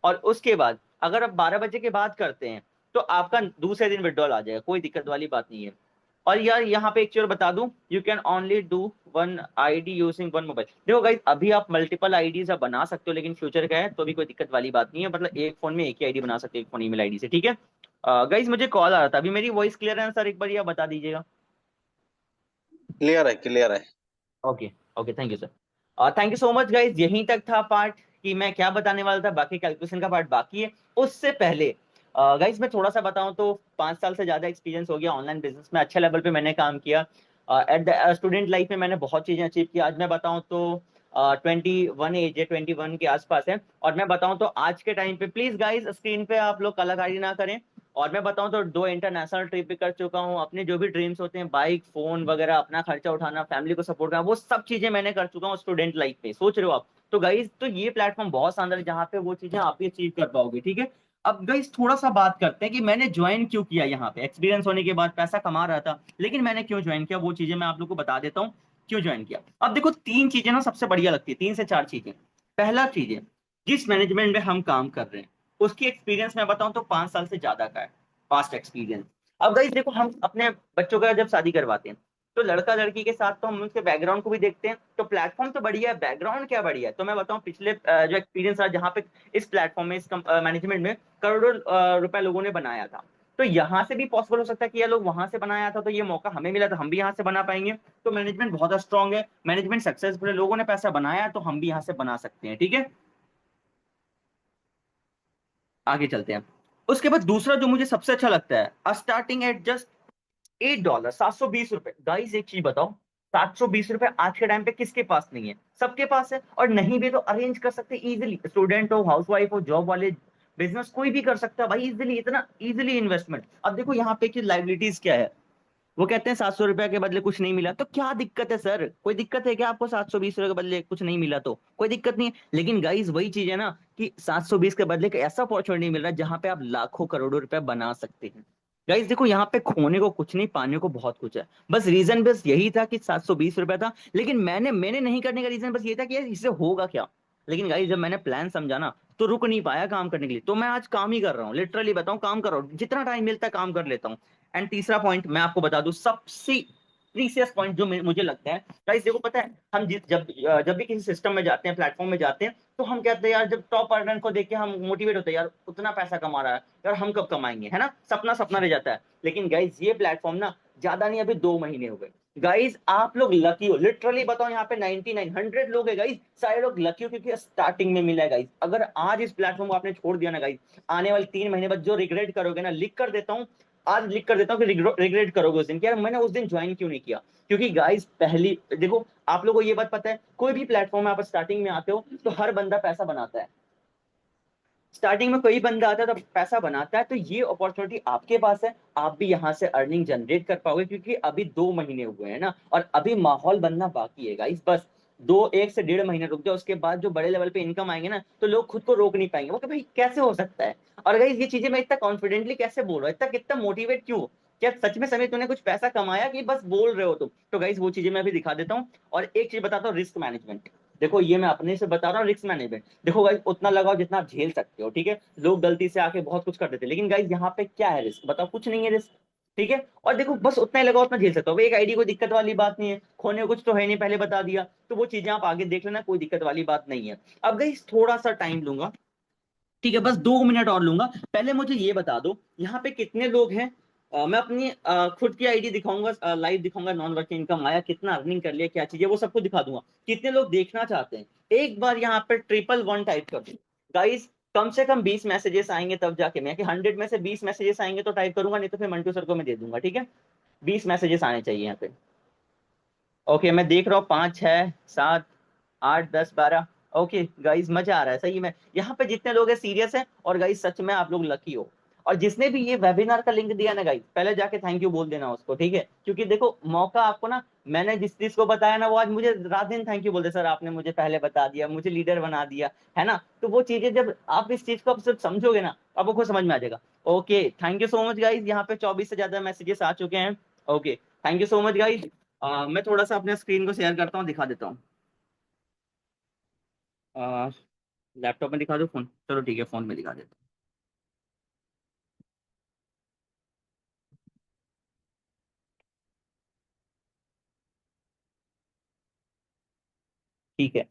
और उसके बाद अगर आप 12 बजे के बाद करते हैं तो आपका दूसरे दिन विड्रॉल आ जाएगा, कोई दिक्कत वाली बात नहीं है। और यार यहाँ पे एक चीज बता दूं, you can only do one ID using one mobile. देखो गाइस अभी आप मल्टीपल आईडीज आप बना सकते हो, लेकिन फ्यूचर का है तो भी कोई दिक्कत वाली बात नहीं है, मतलब एक फोन में एक ही आईडी बना सकते हो, एक फोन ईमेल आईडी से। ठीक है गाइस, मुझे कॉल आ रहा था, अभी मेरी वॉइस क्लियर है ना सर, एक बार ये बता दीजिएगा। क्लियर है, क्लियर है। Okay okay, thank you sir. Thank you so much guys, यहीं तक था पार्ट कि मैं क्या बताने वाला था, बाकी कैलकुलेशन का पार्ट बाकी है। उससे पहले गाइज मैं थोड़ा सा बताऊं तो 5 साल से ज्यादा एक्सपीरियंस हो गया ऑनलाइन बिजनेस में, अच्छे लेवल पे मैंने काम किया। एट द स्टूडेंट लाइफ में मैंने बहुत चीजें अचीव की। आज मैं बताऊं तो 21 एज है, 21 के आसपास है। और मैं बताऊं तो आज के टाइम पे प्लीज गाइज स्क्रीन पे आप लोग कलाकारी ना करें। और मैं बताऊं तो 2 इंटरनेशनल ट्रिप भी कर चुका हूं, अपने जो भी ड्रीम्स होते हैं बाइक फोन वगैरह, अपना खर्चा उठाना, फैमिली को सपोर्ट करना, वो सब चीजें मैंने कर चुका हूँ स्टूडेंट लाइफ पे, सोच रहे हो आप। तो गाइज तो ये प्लेटफॉर्म बहुत शानदार है जहाँ पे वो चीजें आप भी अचीव कर पाओगे। ठीक है, अब गाइज थोड़ा सा बात करते हैं कि मैंने ज्वाइन क्यों किया यहाँ पे। एक्सपीरियंस होने के बाद पैसा कमा रहा था, लेकिन मैंने क्यों ज्वाइन किया, वो चीजें मैं आप लोग को बता देता हूँ क्यों ज्वाइन किया। अब देखो 3 चीजें ना सबसे बढ़िया लगती है, 3 से 4 चीजें। पहला चीज है, जिस मैनेजमेंट में हम काम कर रहे हैं उसकी एक्सपीरियंस मैं बताऊं तो 5 साल से ज्यादा का है, पास्ट एक्सपीरियंस। अब गाइस देखो हम अपने बच्चों का जब शादी करवाते हैं तो लड़का लड़की के साथ तो हम उसके बैकग्राउंड को भी देखते हैं, तो प्लेटफॉर्म तो बढ़िया है, बैकग्राउंड क्या बढ़िया है। तो मैं बताऊं पिछले जो एक्सपीरियंस रहा जहाँ पे इस प्लेटफॉर्म में इस मैनेजमेंट में करोड़ों रुपए लोगों ने बनाया था, तो यहाँ से भी पॉसिबल हो सकता है कि ये लोग वहां से बनाया था, तो ये मौका हमें मिला तो हम भी यहाँ से बना पाएंगे। तो मैनेजमेंट बहुत स्ट्रांग है, मैनेजमेंट सक्सेसफुल है, लोगों ने पैसा बनाया तो हम भी यहाँ से बना सकते हैं। ठीक है, आगे चलते हैं। उसके बाद दूसरा जो मुझे सबसे अच्छा लगता है, स्टार्टिंग एट जस्ट $8, 720 रुपए। गाइस एक चीज बताओ, 720 रुपए आज के टाइम पे किसके पास नहीं है, सबके पास है। और नहीं भी तो अरेंज कर सकते इजीली, स्टूडेंट हो, हाउसवाइफ हो, जॉब वाले, बिजनेस कोई भी कर सकता है भाई इजीली, इतना इजीली इन्वेस्टमेंट। अब देखो यहाँ पे की लाइबिलिटीज क्या है, वो कहते हैं 700 रुपए के बदले कुछ नहीं मिला, तो क्या दिक्कत है सर, कोई दिक्कत है क्या आपको 720 रुपए के बदले कुछ नहीं मिला, तो कोई दिक्कत नहीं है। लेकिन गाइस वही चीज है ना कि 720 के बदले एक ऐसा अपॉर्चुनिटी मिल रहा है जहां पे आप लाखों करोड़ों रुपए बना सकते हैं। गाइस देखो यहाँ पे खोने को कुछ नहीं, पाने को बहुत कुछ है। बस रीजन बस यही था कि 720 रुपए था, लेकिन मैंने नहीं करने का रीजन बस ये था कि यार इससे होगा क्या। लेकिन गाइस जब मैंने प्लान समझा ना तो रुक नहीं पाया काम करने के लिए, तो मैं आज काम ही कर रहा हूँ, लिटरली बताऊँ काम कर रहा हूँ, जितना टाइम मिलता है काम कर लेता हूँ। एंड तीसरा पॉइंट मैं आपको बता दूं, सबसे प्रीसियस पॉइंट जो मुझे लगता है गाइस, देखो पता है हम जब भी किसी सिस्टम में जाते हैं, प्लेटफॉर्म में जाते हैं, तो हम कहते हैं यार, जब टॉप अर्नर को देख के हम मोटिवेट होते हैं, यार उतना पैसा कमा रहा है, यार हम कब कमाएंगे, है ना, सपना सपना रह जाता है। लेकिन गाइस ये प्लेटफॉर्म ना ज्यादा नहीं, अभी 2 महीने हो गए। गाइस आप लोग लकी हो, लिटरली बताओ, यहाँ पे 99 100 लोग है गाइस, सारे लोग लकी हो क्योंकि स्टार्टिंग में मिला है गाइस। अगर आज इस प्लेटफॉर्म को आपने छोड़ दिया ना गाइस, आने वाले 3 महीने बाद जो रिग्रेट करोगे ना, लिख कर देता हूँ, आज लिख कर देता हूँ कि रिग्रेट करोगे उस दिन कि यार मैंने उस दिन ज्वाइन क्यों नहीं किया। क्योंकि गाइस पहली देखो, आप लोगों को ये बात पता है, कोई भी प्लेटफॉर्म में आप स्टार्टिंग में आते हो तो हर बंदा पैसा बनाता है। स्टार्टिंग में कोई बंदा आता है तो पैसा बनाता है, तो ये अपॉर्चुनिटी आपके पास है, आप भी यहाँ से अर्निंग जनरेट कर पाओगे, क्योंकि अभी 2 महीने हुए हैं ना, और अभी माहौल बनना बाकी है गाइस। बस 1 से 1.5 महीने रुक जाओ, उसके बाद जो बड़े लेवल पे इनकम आएंगे ना, तो लोग खुद को रोक नहीं पाएंगे, वो कि भाई कैसे हो सकता है। और गाइस ये चीजें मैं इतना कॉन्फिडेंटली कैसे बोल रहा हूँ, इतना कितना मोटिवेट क्यों, क्या सच में समीर तूने कुछ पैसा कमाया कि बस बोल रहे हो तुम? तो गाइस वो चीजें मैं अभी दिखा देता हूँ। और एक चीज बताता हूँ, रिस्क मैनेजमेंट। देखो ये मैं अपने से बता रहा हूँ, रिस्क मैनेजमेंट। देखो गाइस उतना लगाओ जितना आप झेल सकते हो, ठीक है। लोग गलती से आके बहुत कुछ कर देते हैं, लेकिन गाइस यहाँ पे क्या है रिस्क, बताओ, कुछ नहीं है रिस्क, ठीक है। और देखो बस उतना ही लगाओ उतना झेल सकते हो, एक आईडी कोई दिक्कत वाली बात नहीं है, खोने को कुछ तो है नहीं, पहले बता दिया, तो वो चीजें आप आगे देख लेना, कोई दिक्कत वाली बात नहीं है। अब गाइस थोड़ा सा टाइम लूंगा, ठीक है, बस 2 मिनट और लूंगा। पहले मुझे ये बता दो यहाँ पे कितने लोग हैं। मैं अपनी खुद की आईडी दिखाऊंगा, लाइव दिखाऊंगा, नॉन वर्किंग इनकम आया कितना, अर्निंग कर लिया, क्या चीज है, वो सब कुछ दिखा दूंगा। कितने लोग देखना चाहते हैं, एक बार यहाँ पे 111 टाइप कर दो गाइस। कम से कम 20 मैसेजेस आएंगे तब जाके, मैं कि 100 में से 20 मैसेजेस आएंगे तो टाइप करूंगा, नहीं तो फिर मंटू सर को मैं दे दूंगा, ठीक है। 20 मैसेजेस आने चाहिए यहाँ पे। ओके मैं देख रहा हूँ, 5, 6, 7, 8, 10, 12। ओके गाइस मजा आ रहा है सही में, यहाँ पे जितने लोग हैं सीरियस है, और गाइस सच में आप लोग लकी हो। और जिसने भी ये वेबिनार का लिंक दिया ना गाइस, पहले जाके थैंक यू बोल देना उसको, ठीक है। क्योंकि देखो मौका आपको ना, मैंने जिस चीज को बताया ना, वो आज मुझे रात दिन थैंक यू बोलते, सर आपने मुझे पहले बता दिया, मुझे लीडर बना दिया, है ना। तो वो चीजें जब आप इस चीज को आप सिर्फ समझोगे ना, आपको खुद समझ में आ जाएगा। Okay thank you so much guys, यहाँ पे 24 से ज्यादा मैसेजेस आ चुके हैं। Okay thank you so much guys. मैं थोड़ा सा अपने स्क्रीन को शेयर करता हूँ, दिखा देता हूँ। लैपटॉप में दिखा दो, फोन, चलो ठीक है फोन में दिखा देता हूँ। ठीक है,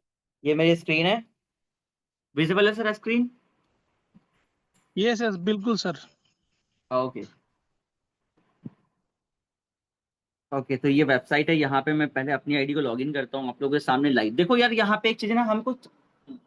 ये मेरी स्क्रीन है, विजिबल है सर स्क्रीन? यस यस बिल्कुल सर। ओके। ओके तो ये वेबसाइट है, यहाँ पे मैं पहले अपनी आईडी को लॉगिन करता हूँ आप लोगों के सामने लाइव। देखो यार यहाँ पे एक चीज है ना, हमको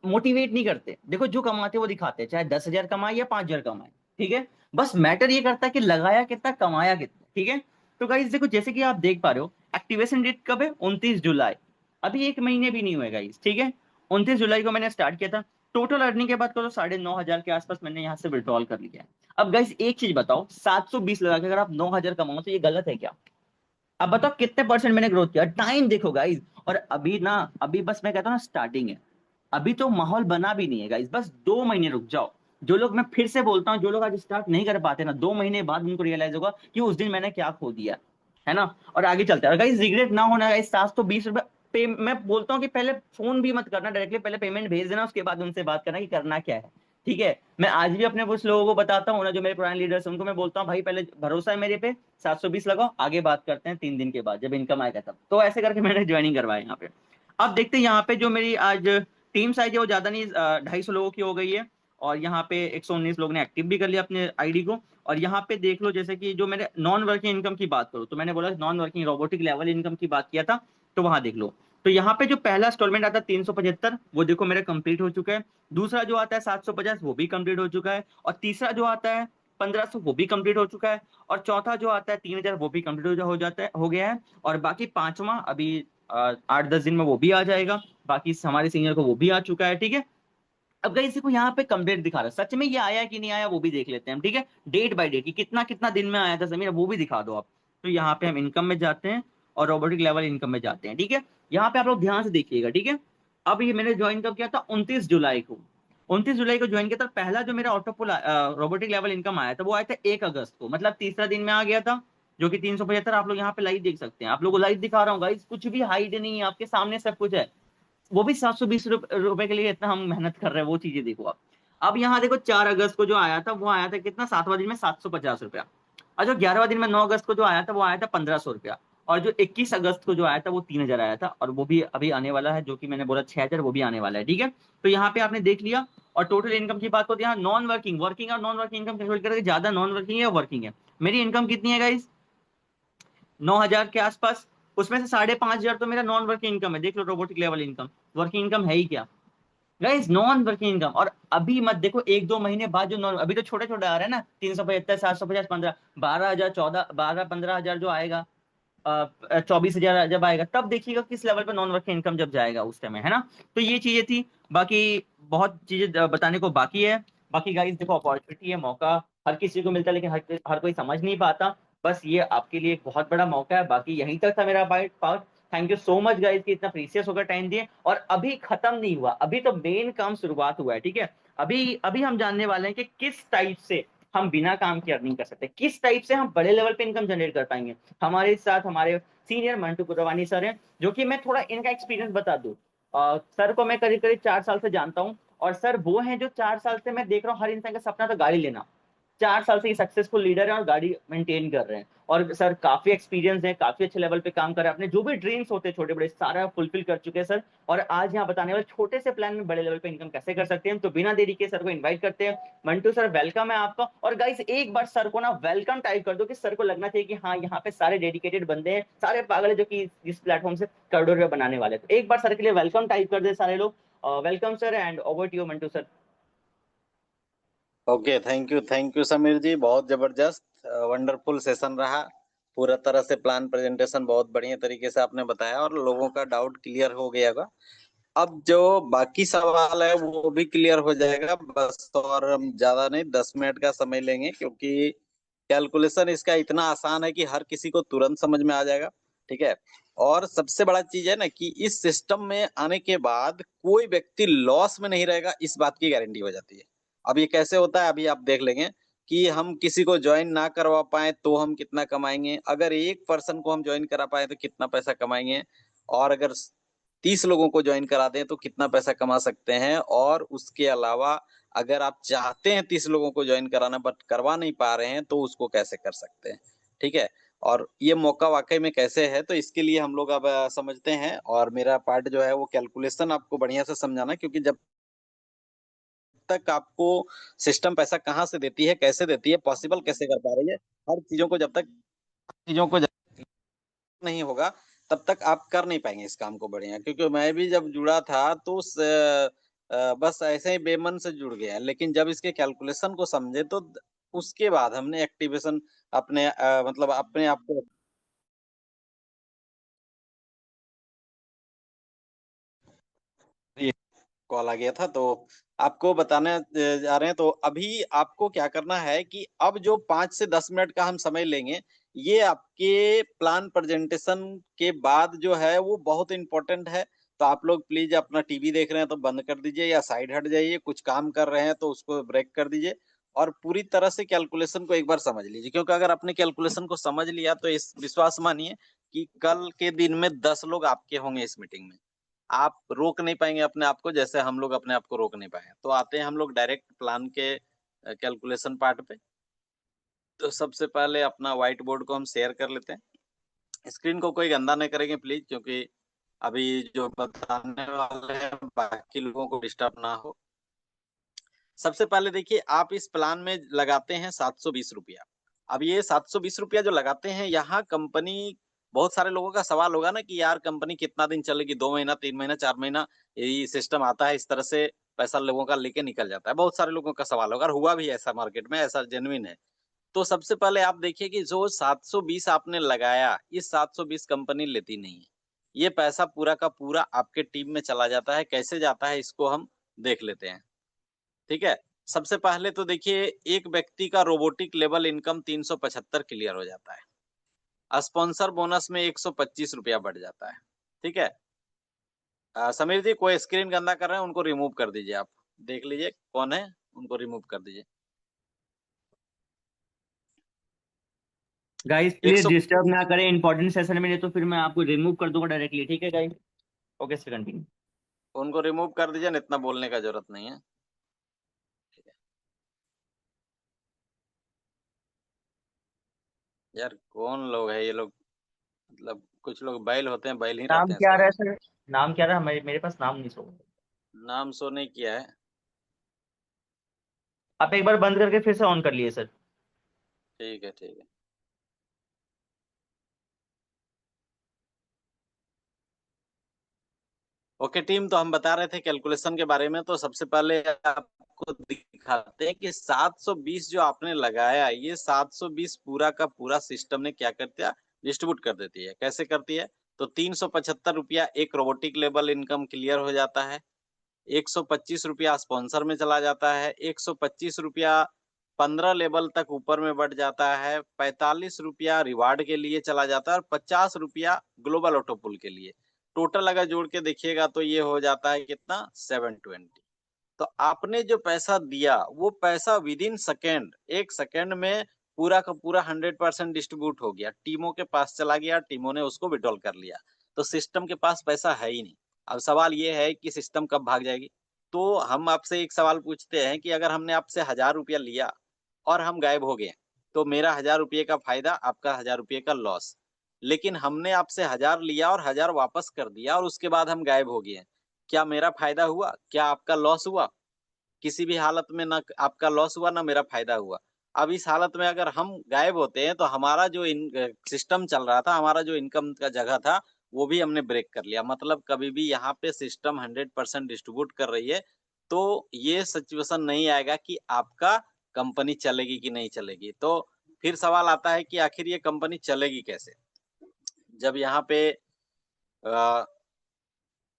मोटिवेट नहीं करते, देखो जो कमाते हैं वो दिखाते हैं, चाहे 10,000 कमाए या 5,000 कमाए, ठीक है। बस मैटर ये करता है कि लगाया कितना, कमाया कितना, ठीक है। तो गाइस देखो जैसे कि आप देख पा रहे हो, एक्टिवेशन डेट कब है, 29 जुलाई। अभी 1 महीने भी नहीं हुए गाइस, ठीक है। 29 जुलाई को मैंने स्टार्ट किया था। टोटल अर्निंग की बात करो तो 9,500 के आसपास मैंने यहाँ से विड्रॉल कर लिया है। अब गाइस एक चीज बताओ, 720 लगा के अगर आप 9,000 कमाओ तो ये गलत है क्या? अब बताओ कितने परसेंट मैंने ग्रोथ किया, टाइम देखो गाइस। और अभी ना, अभी बस मैं कहता हूँ ना स्टार्टिंग है, अभी तो माहौल बना भी नहीं है गाइस, बस 2 महीने रुक जाओ। जो लोग, मैं फिर से बोलता हूँ, जो लोग आज स्टार्ट नहीं कर पाते ना, 2 महीने बाद उनको रियलाइज होगा कि उस दिन मैंने क्या खो दिया, है ना। और आगे चलते हैं, और गाइस रिग्रेट ना होना गाइस, 720 रुपये पे मैं बोलता हूँ कि पहले फोन भी मत करना डायरेक्टली, पहले पेमेंट भेज देना, उसके बाद उनसे बात करना कि करना क्या है, ठीक है। मैं आज भी अपने कुछ लोगों को बताता हूँ ना, जो मेरे पुराने लीडर्स हैं, उनको मैं बोलता हूँ भाई पहले भरोसा है मेरे पे, 720 लगाओ, आगे बात करते हैं 3 दिन के बाद जब इनकम आएगा तब। तो ऐसे करके मैंने ज्वाइनिंग करवाया यहाँ पे। अब देखते हैं यहाँ पे जो मेरी आज टीम साइज है वो ज्यादा नहीं, 250 लोगों की हो गई है। और यहाँ पे 119 लोग ने एक्टिव भी कर लिया अपने आईडी को। और यहाँ पे देख लो, जैसे कि जो मेरे नॉन वर्किंग इनकम की बात करूँ, तो मैंने बोला non working robotic level income की बात किया था, तो वहां देख लो। तो यहाँ पे जो पहला इंस्टॉलमेंट आता है 375, वो देखो मेरा कंप्लीट हो चुका है। दूसरा जो आता है 750, वो भी कंप्लीट हो चुका है। और तीसरा जो आता है 1500, वो भी कंप्लीट हो चुका है। और चौथा जो आता है 3,000, वो भी कंप्लीट हो जाता है, हो गया है। और बाकी पांचवा अभी 8-10 दिन में वो भी आ जाएगा। बाकी हमारे सीनियर को वो भी आ चुका है, ठीक है। अब गाइस देखो यहाँ पे कंप्लीट दिखा रहा है, सच में ये आया कि नहीं आया वो भी देख लेते हैं हम, ठीक है। डेट बाय डेट कि कितना कितना दिन में आया था जमीन, वो भी दिखा दो आप। तो यहाँ पे हम इनकम में जाते हैं और रोबोटिक लेवल इनकम में जाते हैं, ठीक है। यहाँ पे आप लोग ध्यान से देखिएगा, ठीक है। अब ये मैंने ज्वाइन कब किया था, 29 जुलाई को। 29 जुलाई को ज्वाइन किया था। पहला जो मेरा ऑटोपुल रोबोटिक लेवल इनकम आया था, वो आया था 1 अगस्त को, मतलब तीसरा दिन में आ गया था, जो कि 375 आप लोग यहाँ पे लाइव देख सकते हैं। आप लोग को लाइव दिखा रहा हूँ गाइस, कुछ भी हाइड नहीं है, आपके सामने सब कुछ है। वो भी 720 रुपए के लिए इतना हम मेहनत कर रहे हैं, वो चीजें देखो आप। अब यहाँ देखो 4 अगस्त को जो आया था, वो आया था कितना, 7वां दिन में 750 रुपया। और जो 11वां दिन में 9 अगस्त को जो आया था, वो आया था 1,500 रुपया। और जो 21 अगस्त को जो आया था, वो 3,000 आया था, और वो भी अभी आने वाला है, जो कि मैंने बोला 6,000, वो भी आने वाला है, ठीक है। तो यहाँ पे आपने देख लिया। और टोटल इनकम की बात होती है, यहाँ नॉन वर्किंग, वर्किंग और नॉन वर्किंग इनकम कैलकुलेट करके, ज्यादा नॉन वर्किंग है या वर्किंग है। मेरी इनकम कितनी है गाइस, 9,000 के आसपास। उसमें से 5,500 तो मेरा नॉन वर्किंग इनकम है, देख लो robotic level income. Working income है ही क्या? गाइस नॉन वर्किंग इनकम, और अभी मत देखो, 1-2 महीने बाद जो नॉन, अभी तो छोटे छोटे आ रहे हैं ना, 375, 750, 15, 12,000, 14, 12-15 हजार जो आएगा, 24,000 जब आएगा, तब देखिएगा किस लेवल पे नॉन वर्किंग इनकम जब जाएगा उस टाइम में, है ना। तो ये चीजें थी। बाकी बहुत चीजें बताने को बाकी है। बाकी गाइस देखो, अपॉर्चुनिटी है, मौका हर किसी को मिलता है, लेकिन हर हर कोई समझ नहीं पाता। बस ये आपके लिए एक बहुत बड़ा मौका है। बाकी यहीं तक था मेरा part. Thank you so much guys कि इतना प्रीसियस होकर टाइम दिए। और अभी खत्म नहीं हुआ, अभी तो मेन काम शुरुआत हुआ है, ठीक है। अभी अभी हम जानने वाले हैं कि किस टाइप से हम बिना काम के अर्निंग कर सकते हैं, किस टाइप से हम बड़े लेवल पे इनकम जनरेट कर पाएंगे। हमारे साथ हमारे सीनियर मंटू कुरवानी सर हैं, जो कि मैं थोड़ा इनका एक्सपीरियंस बता दूं। सर को मैं करीब करीब 4 साल से जानता हूँ। और सर वो हैं जो 4 साल से मैं देख रहा हूँ, हर इंसान का सपना था गाड़ी लेना। 4 साल से ये सक्सेसफुल लीडर है और गाड़ी मेंटेन कर रहे हैं। और सर काफी एक्सपीरियंस है, काफी अच्छे लेवल पे काम कर रहे हैं, अपने जो भी ड्रीम्स होते हैं छोटे बड़े सारा फुलफिल कर चुके हैं सर। और आज यहाँ बताने वाले छोटे से प्लान में बड़े लेवल पे इनकम कैसे कर सकते हैं। तो बिना देरी के सर को इन्वाइट करते हैं। मंटू सर वेलकम है आपका। और गाइस एक बार सर को ना वेलकम टाइप कर दो, कि सर को लगना चाहिए कि हाँ यहाँ पे सारे डेडिकेटेड बंदे हैं, सारे पागल है जो कि इस प्लेटफॉर्म से करोड़ों रुपए बनाने वाले हैं। तो एक बार सर के लिए वेलकम टाइप कर दे सारे लोग। Welcome sir, and over to you Mantu sir. Okay, thank you Sameer ji, बहुत जबरदस्त वंडरफुल सेशन रहा। पूरा तरह से प्लान प्रेजेंटेशन बहुत बढ़िया तरीके से आपने बताया और लोगों का डाउट क्लियर हो गया होगा। अब जो बाकी सवाल है वो भी क्लियर हो जाएगा बस, और हम ज्यादा नहीं, 10 मिनट का समय लेंगे, क्योंकि कैलकुलेशन इसका इतना आसान है कि हर किसी को तुरंत समझ में आ जाएगा। ठीक है। और सबसे बड़ा चीज है ना कि इस सिस्टम में आने के बाद कोई व्यक्ति लॉस में नहीं रहेगा, इस बात की गारंटी हो जाती है। अब ये कैसे होता है अभी आप देख लेंगे कि हम किसी को ज्वाइन ना करवा पाए तो हम कितना कमाएंगे, अगर एक पर्सन को हम ज्वाइन करा पाए तो कितना पैसा कमाएंगे, और अगर 30 लोगों को ज्वाइन करा दें तो कितना पैसा कमा सकते हैं। और उसके अलावा अगर आप चाहते हैं 30 लोगों को ज्वाइन कराना बट करवा नहीं पा रहे हैं तो उसको कैसे कर सकते हैं। ठीक है। और ये मौका वाकई में कैसे है, तो इसके लिए हम लोग अब समझते हैं। और मेरा पार्ट जो है वो कैलकुलेशन आपको बढ़िया से समझाना, क्योंकि जब तक आपको सिस्टम पैसा कहाँ से देती है, कैसे देती है, पॉसिबल कैसे कर पा रही है, हर चीजों को जब तक नहीं होगा तब तक आप कर नहीं पाएंगे इस काम को बढ़िया। क्योंकि मैं भी जब जुड़ा था तो बस ऐसे ही बेमन से जुड़ गया, लेकिन जब इसके कैलकुलेशन को समझे तो उसके बाद हमने एक्टिवेशन अपने मतलब अपने आप को कॉल आ गया था, तो आपको बताने जा रहे हैं। तो अभी आपको क्या करना है कि अब जो 5 से 10 मिनट का हम समय लेंगे, ये आपके प्लान प्रेजेंटेशन के बाद जो है वो बहुत इंपॉर्टेंट है। तो आप लोग प्लीज अपना टीवी देख रहे हैं तो बंद कर दीजिए या साइड हट जाइए, कुछ काम कर रहे हैं तो उसको ब्रेक कर दीजिए और पूरी तरह से कैलकुलेशन को एक बार समझ लीजिए। क्योंकि अगर आपने कैलकुलेशन को समझ लिया तो इस विश्वास मानिए कि कल के दिन में 10 लोग आपके होंगे इस मीटिंग में। आप रोक नहीं पाएंगे अपने आप को, जैसे हम लोग अपने आप को रोक नहीं पाए। तो आते हैं हम लोग डायरेक्ट प्लान के कैलकुलेशन पार्ट पे। तो सबसे पहले अपना व्हाइट बोर्ड को हम शेयर कर लेते हैं। स्क्रीन को कोई गंदा नहीं करेंगे प्लीज, क्योंकि अभी जो बताने वाले हैं बाकी लोगों को डिस्टर्ब ना हो। सबसे पहले देखिए, आप इस प्लान में लगाते हैं 720 रुपया। अब ये 720 रुपया जो लगाते हैं, यहाँ कंपनी, बहुत सारे लोगों का सवाल होगा ना कि यार कंपनी कितना दिन चलेगी, 2 महीना, 3 महीना, 4 महीना, यही सिस्टम आता है, इस तरह से पैसा लोगों का लेके निकल जाता है। बहुत सारे लोगों का सवाल होगा और हुआ भी ऐसा, मार्केट में ऐसा जेन्युइन है। तो सबसे पहले आप देखिए कि जो 720 आपने लगाया, इस 720 कंपनी लेती नहीं है। ये पैसा पूरा का पूरा आपके टीम में चला जाता है। कैसे जाता है इसको हम देख लेते हैं। ठीक है। सबसे पहले तो देखिए, एक व्यक्ति का रोबोटिक लेवल इनकम 375 क्लियर हो जाता है। स्पॉन्सर बोनस में 125 रुपया बढ़ जाता है। ठीक है। समीर जी, कोई स्क्रीन गंदा कर रहे हैं उनको रिमूव कर दीजिए। आप देख लीजिए कौन है, उनको रिमूव कर दीजिए। गाइस एक प्लीज सौ डिस्टर्ब ना करें इंपॉर्टेंट सेशन में, नहीं तो फिर मैं आपको रिमूव कर दूंगा डायरेक्टली, ठीक है गाइस। Okay sir, continue. उनको रिमूव कर दीजिए, इतना बोलने का जरूरत नहीं है। यार कौन लोग है ये लोग, मतलब कुछ लोग बैल होते हैं, बैल ही नाम रहते हैं क्या सब रहा है लोग। सर? नाम क्या रहा? मेरे पास नाम नहीं सो। नाम शो नहीं किया है। आप एक बार बंद करके फिर से ऑन कर लिए सर। ठीक है, ठीक है। ओके टीम, तो हम बता रहे थे कैलकुलेशन के बारे में। तो सबसे पहले आपको दिखाते हैं कि 720 जो आपने लगाया, ये 720 पूरा का पूरा सिस्टम ने क्या कर दिया, डिस्ट्रीब्यूट कर देती है। कैसे करती है? तो 375 रुपया एक रोबोटिक लेवल इनकम क्लियर हो जाता है, 125 रुपया स्पॉन्सर में चला जाता है, 125 रुपया 15 लेवल तक ऊपर में बढ़ जाता है, 45 रुपया रिवार्ड के लिए चला जाता है और 50 रुपया ग्लोबल ऑटोपुल के लिए। टोटल अगर जोड़ के देखिएगा तो ये हो जाता है कितना, 720। तो आपने जो पैसा दिया वो पैसा विद इन सेकेंड, एक सेकेंड में पूरा का पूरा 100% डिस्ट्रीब्यूट हो गया, टीमों के पास चला गया, टीमों ने उसको विड्रॉल कर लिया। तो सिस्टम के पास पैसा है ही नहीं। अब सवाल ये है कि सिस्टम कब भाग जाएगी। तो हम आपसे एक सवाल पूछते हैं कि अगर हमने आपसे 1000 रुपया लिया और हम गायब हो गए, तो मेरा 1000 रुपये का फायदा, आपका 1000 रुपये का लॉस। लेकिन हमने आपसे 1000 लिया और 1000 वापस कर दिया और उसके बाद हम गायब हो गए, क्या मेरा फायदा हुआ, क्या आपका लॉस हुआ? किसी भी हालत में ना आपका लॉस हुआ ना मेरा फायदा हुआ। अब इस हालत में अगर हम गायब होते हैं तो हमारा जो सिस्टम चल रहा था, हमारा जो इनकम का जगह था, वो भी हमने ब्रेक कर लिया। मतलब कभी भी यहाँ पे सिस्टम 100% डिस्ट्रीब्यूट कर रही है, तो ये सिचुएशन नहीं आएगा कि आपका कंपनी चलेगी कि नहीं चलेगी। तो फिर सवाल आता है कि आखिर ये कंपनी चलेगी कैसे, जब यहाँ पे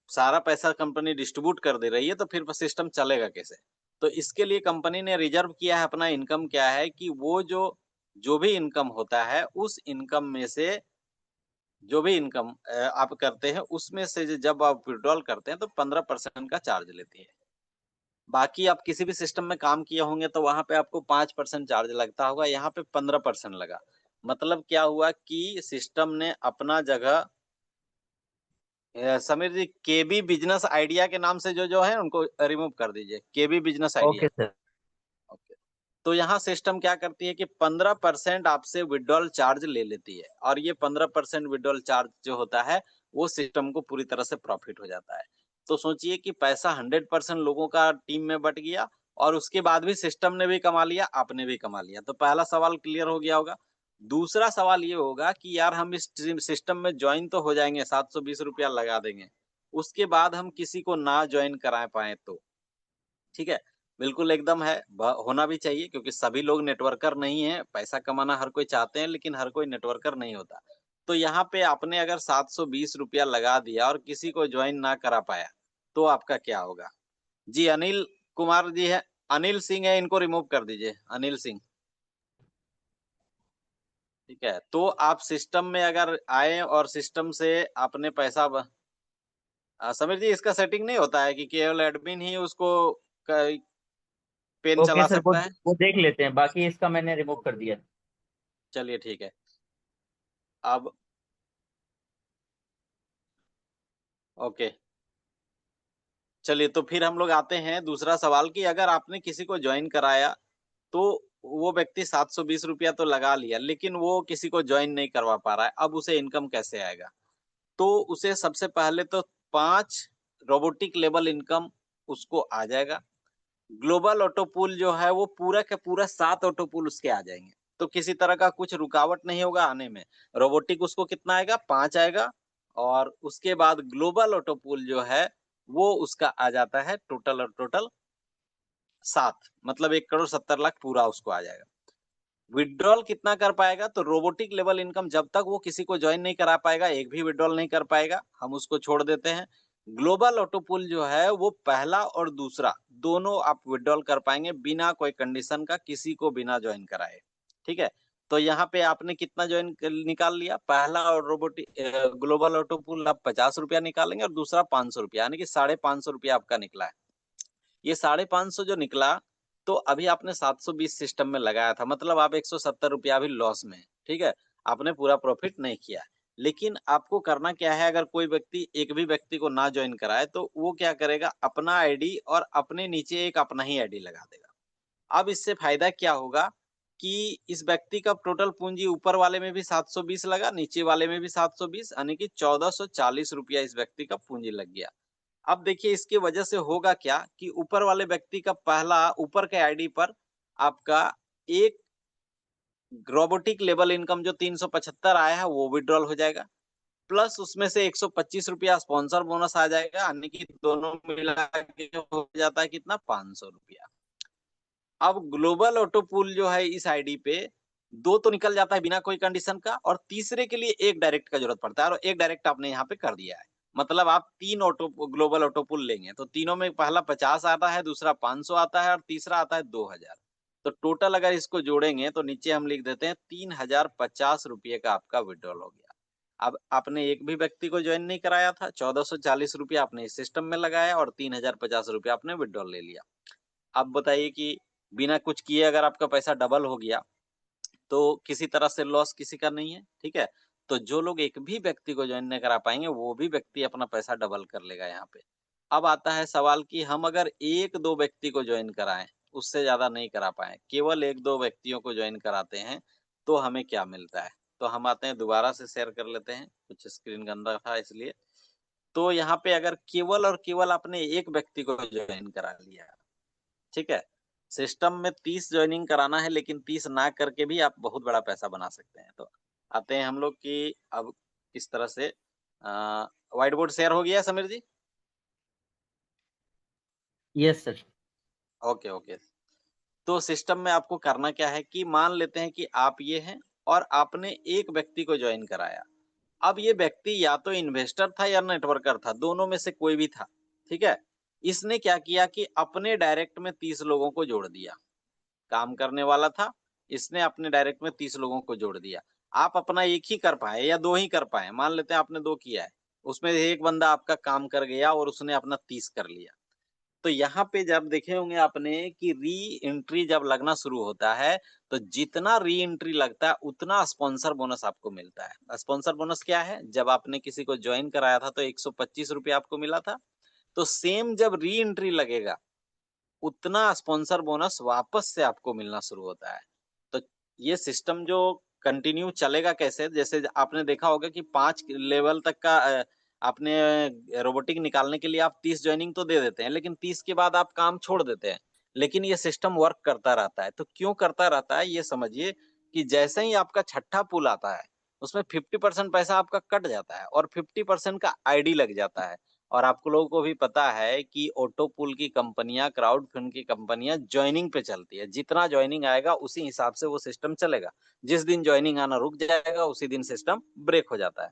सारा पैसा कंपनी डिस्ट्रीब्यूट कर दे रही है, तो फिर सिस्टम चलेगा कैसे? तो इसके लिए कंपनी ने रिजर्व किया है अपना इनकम, क्या है कि वो जो भी इनकम होता है, उस इनकम में से जो भी इनकम आप करते हैं, उसमें से जब आप विड्रॉल करते हैं तो 15% का चार्ज लेती है। बाकी आप किसी भी सिस्टम में काम किए होंगे तो वहां पे आपको 5% चार्ज लगता होगा, यहाँ पे 15% लगा। मतलब क्या हुआ कि सिस्टम ने अपना जगह, समीर जी केबी बिजनेस आइडिया के नाम से जो जो है उनको रिमूव कर दीजिए, KB business idea. Okay sir. Okay. तो यहाँ सिस्टम क्या करती है कि 15% आपसे विड्रॉल चार्ज ले लेती है, और ये 15% विड्रॉल चार्ज जो होता है वो सिस्टम को पूरी तरह से प्रॉफिट हो जाता है। तो सोचिए कि पैसा 100% लोगों का टीम में बट गया, और उसके बाद भी सिस्टम ने भी कमा लिया, आपने भी कमा लिया। तो पहला सवाल क्लियर हो गया होगा। दूसरा सवाल ये होगा कि यार हम इस सिस्टम में ज्वाइन तो हो जाएंगे, 720 रुपया लगा देंगे, उसके बाद हम किसी को ना ज्वाइन करा पाए तो? ठीक है, बिल्कुल एकदम है, होना भी चाहिए, क्योंकि सभी लोग नेटवर्कर नहीं है। पैसा कमाना हर कोई चाहते हैं, लेकिन हर कोई नेटवर्कर नहीं होता। तो यहाँ पे आपने अगर 720 रुपया लगा दिया और किसी को ज्वाइन ना करा पाया, तो आपका क्या होगा? जी अनिल कुमार जी है, अनिल सिंह है, इनको रिमूव कर दीजिए, अनिल सिंह। ठीक है, तो आप सिस्टम में अगर आए और सिस्टम से आपने पैसा समीर जी, इसका सेटिंग नहीं होता है कि केवल एडमिन ही उसको पेन ओके चला सर, सकता है? वो देख लेते हैं, बाकी इसका मैंने रिमूव कर दिया। चलिए ठीक है। अब ओके, चलिए तो फिर हम लोग आते हैं दूसरा सवाल कि अगर आपने किसी को ज्वाइन कराया, तो वो व्यक्ति 720 रुपया तो लगा लिया, लेकिन वो किसी को ज्वाइन नहीं करवा पा रहा है, अब उसे इनकम कैसे आएगा? तो उसे सबसे पहले तो 5 रोबोटिक लेवल इनकम उसको आ जाएगा। ग्लोबल ऑटो पूल जो है वो पूरा का पूरा 7 ऑटो पूल उसके आ जाएंगे, तो किसी तरह का कुछ रुकावट नहीं होगा आने में। रोबोटिक उसको कितना आएगा, 5 आएगा। और उसके बाद ग्लोबल ऑटो पूल जो है वो उसका आ जाता है टोटल, और टोटल 7, मतलब 1,70,00,000 पूरा उसको आ जाएगा। विड्रॉल कितना कर पाएगा? तो रोबोटिक लेवल इनकम जब तक वो किसी को ज्वाइन नहीं करा पाएगा, एक भी विड्रॉल नहीं कर पाएगा, हम उसको छोड़ देते हैं। ग्लोबल ऑटो पूल जो है वो पहला और दूसरा दोनों आप विड्रॉल कर पाएंगे बिना कोई कंडीशन का, किसी को बिना ज्वाइन कराए। ठीक है, तो यहाँ पे आपने कितना ज्वाइन निकाल लिया? पहला और रोबोटिक ग्लोबल ऑटो पूल आप 50 रुपया निकालेंगे और दूसरा 500 रुपया, यानी कि 550 रुपया आपका निकला है। ये 550 जो निकला, तो अभी आपने 720 सिस्टम में लगाया था, मतलब आप 170 रुपया अभी लॉस में है। ठीक है, आपने पूरा प्रॉफिट नहीं किया। लेकिन आपको करना क्या है, अगर कोई व्यक्ति एक भी व्यक्ति को ना ज्वाइन कराए तो वो क्या करेगा, अपना आईडी और अपने नीचे एक अपना ही आईडी लगा देगा। अब इससे फायदा क्या होगा कि इस व्यक्ति का टोटल पूंजी ऊपर वाले में भी 720 लगा, नीचे वाले में भी 720, यानी कि 1440 रुपया इस व्यक्ति का पूंजी लग गया। अब देखिए इसकी वजह से होगा क्या कि ऊपर वाले व्यक्ति का पहला ऊपर के आईडी पर आपका एक रोबोटिक लेवल इनकम जो 375 आया है वो विड्रॉल हो जाएगा। प्लस उसमें से 125 रुपया स्पॉन्सर बोनस आ जाएगा, यानी कि दोनों मिला के हो जाता है कितना, 500 रुपया। अब ग्लोबल ऑटो पूल जो है इस आईडी पे दो तो निकल जाता है बिना कोई कंडीशन का, और तीसरे के लिए एक डायरेक्ट का जरूरत पड़ता है, और एक डायरेक्ट आपने यहाँ पे कर दिया है। मतलब आप 3 ऑटो ग्लोबल ऑटो पूल लेंगे तो तीनों में पहला 50 आता है, दूसरा 500 आता है, और तीसरा आता है 2000। तो टोटल अगर इसको जोड़ेंगे तो नीचे हम लिख देते हैं 3050 रुपये का आपका विड्रॉल हो गया। अब आपने एक भी व्यक्ति को ज्वाइन नहीं कराया था, 1440 रुपया आपने इस सिस्टम में लगाया और 3050 रुपया आपने विड्रॉल ले लिया। अब बताइए कि बिना कुछ किए अगर आपका पैसा डबल हो गया तो किसी तरह से लॉस किसी का नहीं है, ठीक है। तो जो लोग एक भी व्यक्ति को ज्वाइन नहीं करा पाएंगे वो भी व्यक्ति अपना पैसा डबल कर लेगा यहाँ पे। अब आता है सवाल कि हम अगर एक दो व्यक्ति को ज्वाइन कराएं, उससे ज्यादा नहीं करा पाए, केवल एक दो व्यक्तियों को ज्वाइन कराते हैं तो हमें क्या मिलता है। तो हम आते हैं, दोबारा से शेयर कर लेते हैं, कुछ स्क्रीन गंदा था इसलिए। तो यहाँ पे अगर केवल और केवल आपने एक व्यक्ति को ज्वाइन करा लिया, ठीक है, सिस्टम में 30 ज्वाइनिंग कराना है, लेकिन 30 ना करके भी आप बहुत बड़ा पैसा बना सकते हैं। तो आते हैं हम लोग कि अब किस तरह से व्हाइट बोर्ड शेयर हो गया Sameer ji? Yes sir. Okay okay. तो सिस्टम में आपको करना क्या है कि मान लेते हैं कि आप ये हैं और आपने एक व्यक्ति को ज्वाइन कराया। अब ये व्यक्ति या तो इन्वेस्टर था या नेटवर्कर था, दोनों में से कोई भी था, ठीक है। इसने क्या किया कि अपने डायरेक्ट में 30 लोगों को जोड़ दिया। काम करने वाला था, इसने अपने डायरेक्ट में 30 लोगों को जोड़ दिया। आप अपना एक ही कर पाए या दो ही कर पाए, मान लेते हैं आपने दो किया है, उसमें एक बंदा आपका काम कर गया और उसने अपना 30 कर लिया। तो यहाँ पे जब देखे होंगे आपने कि री एंट्री जब लगना शुरू होता है तो जितना री एंट्री लगता है उतना स्पॉन्सर बोनस आपको मिलता है। स्पॉन्सर बोनस क्या है, जब आपने किसी को ज्वाइन कराया था तो 125 रुपया आपको मिला था, तो सेम जब री एंट्री लगेगा उतना स्पॉन्सर बोनस वापस से आपको मिलना शुरू होता है। तो ये सिस्टम जो कंटिन्यू चलेगा कैसे, जैसे आपने देखा होगा कि 5 लेवल तक का आपने रोबोटिक निकालने के लिए आप 30 ज्वाइनिंग तो दे देते हैं, लेकिन 30 के बाद आप काम छोड़ देते हैं, लेकिन ये सिस्टम वर्क करता रहता है। तो क्यों करता रहता है ये समझिए कि जैसे ही आपका छठा पुल आता है उसमें 50% पैसा आपका कट जाता है और 50% का आईडी लग जाता है। और आपको लोगों को भी पता है कि ऑटो पूल की कंपनियां, क्राउड फंड की कंपनियां ज्वाइनिंग पे चलती है, जितना ज्वाइनिंग आएगा उसी हिसाब से वो सिस्टम चलेगा। जिस दिन ज्वाइनिंग आना रुक जाएगा उसी दिन सिस्टम ब्रेक हो जाता है।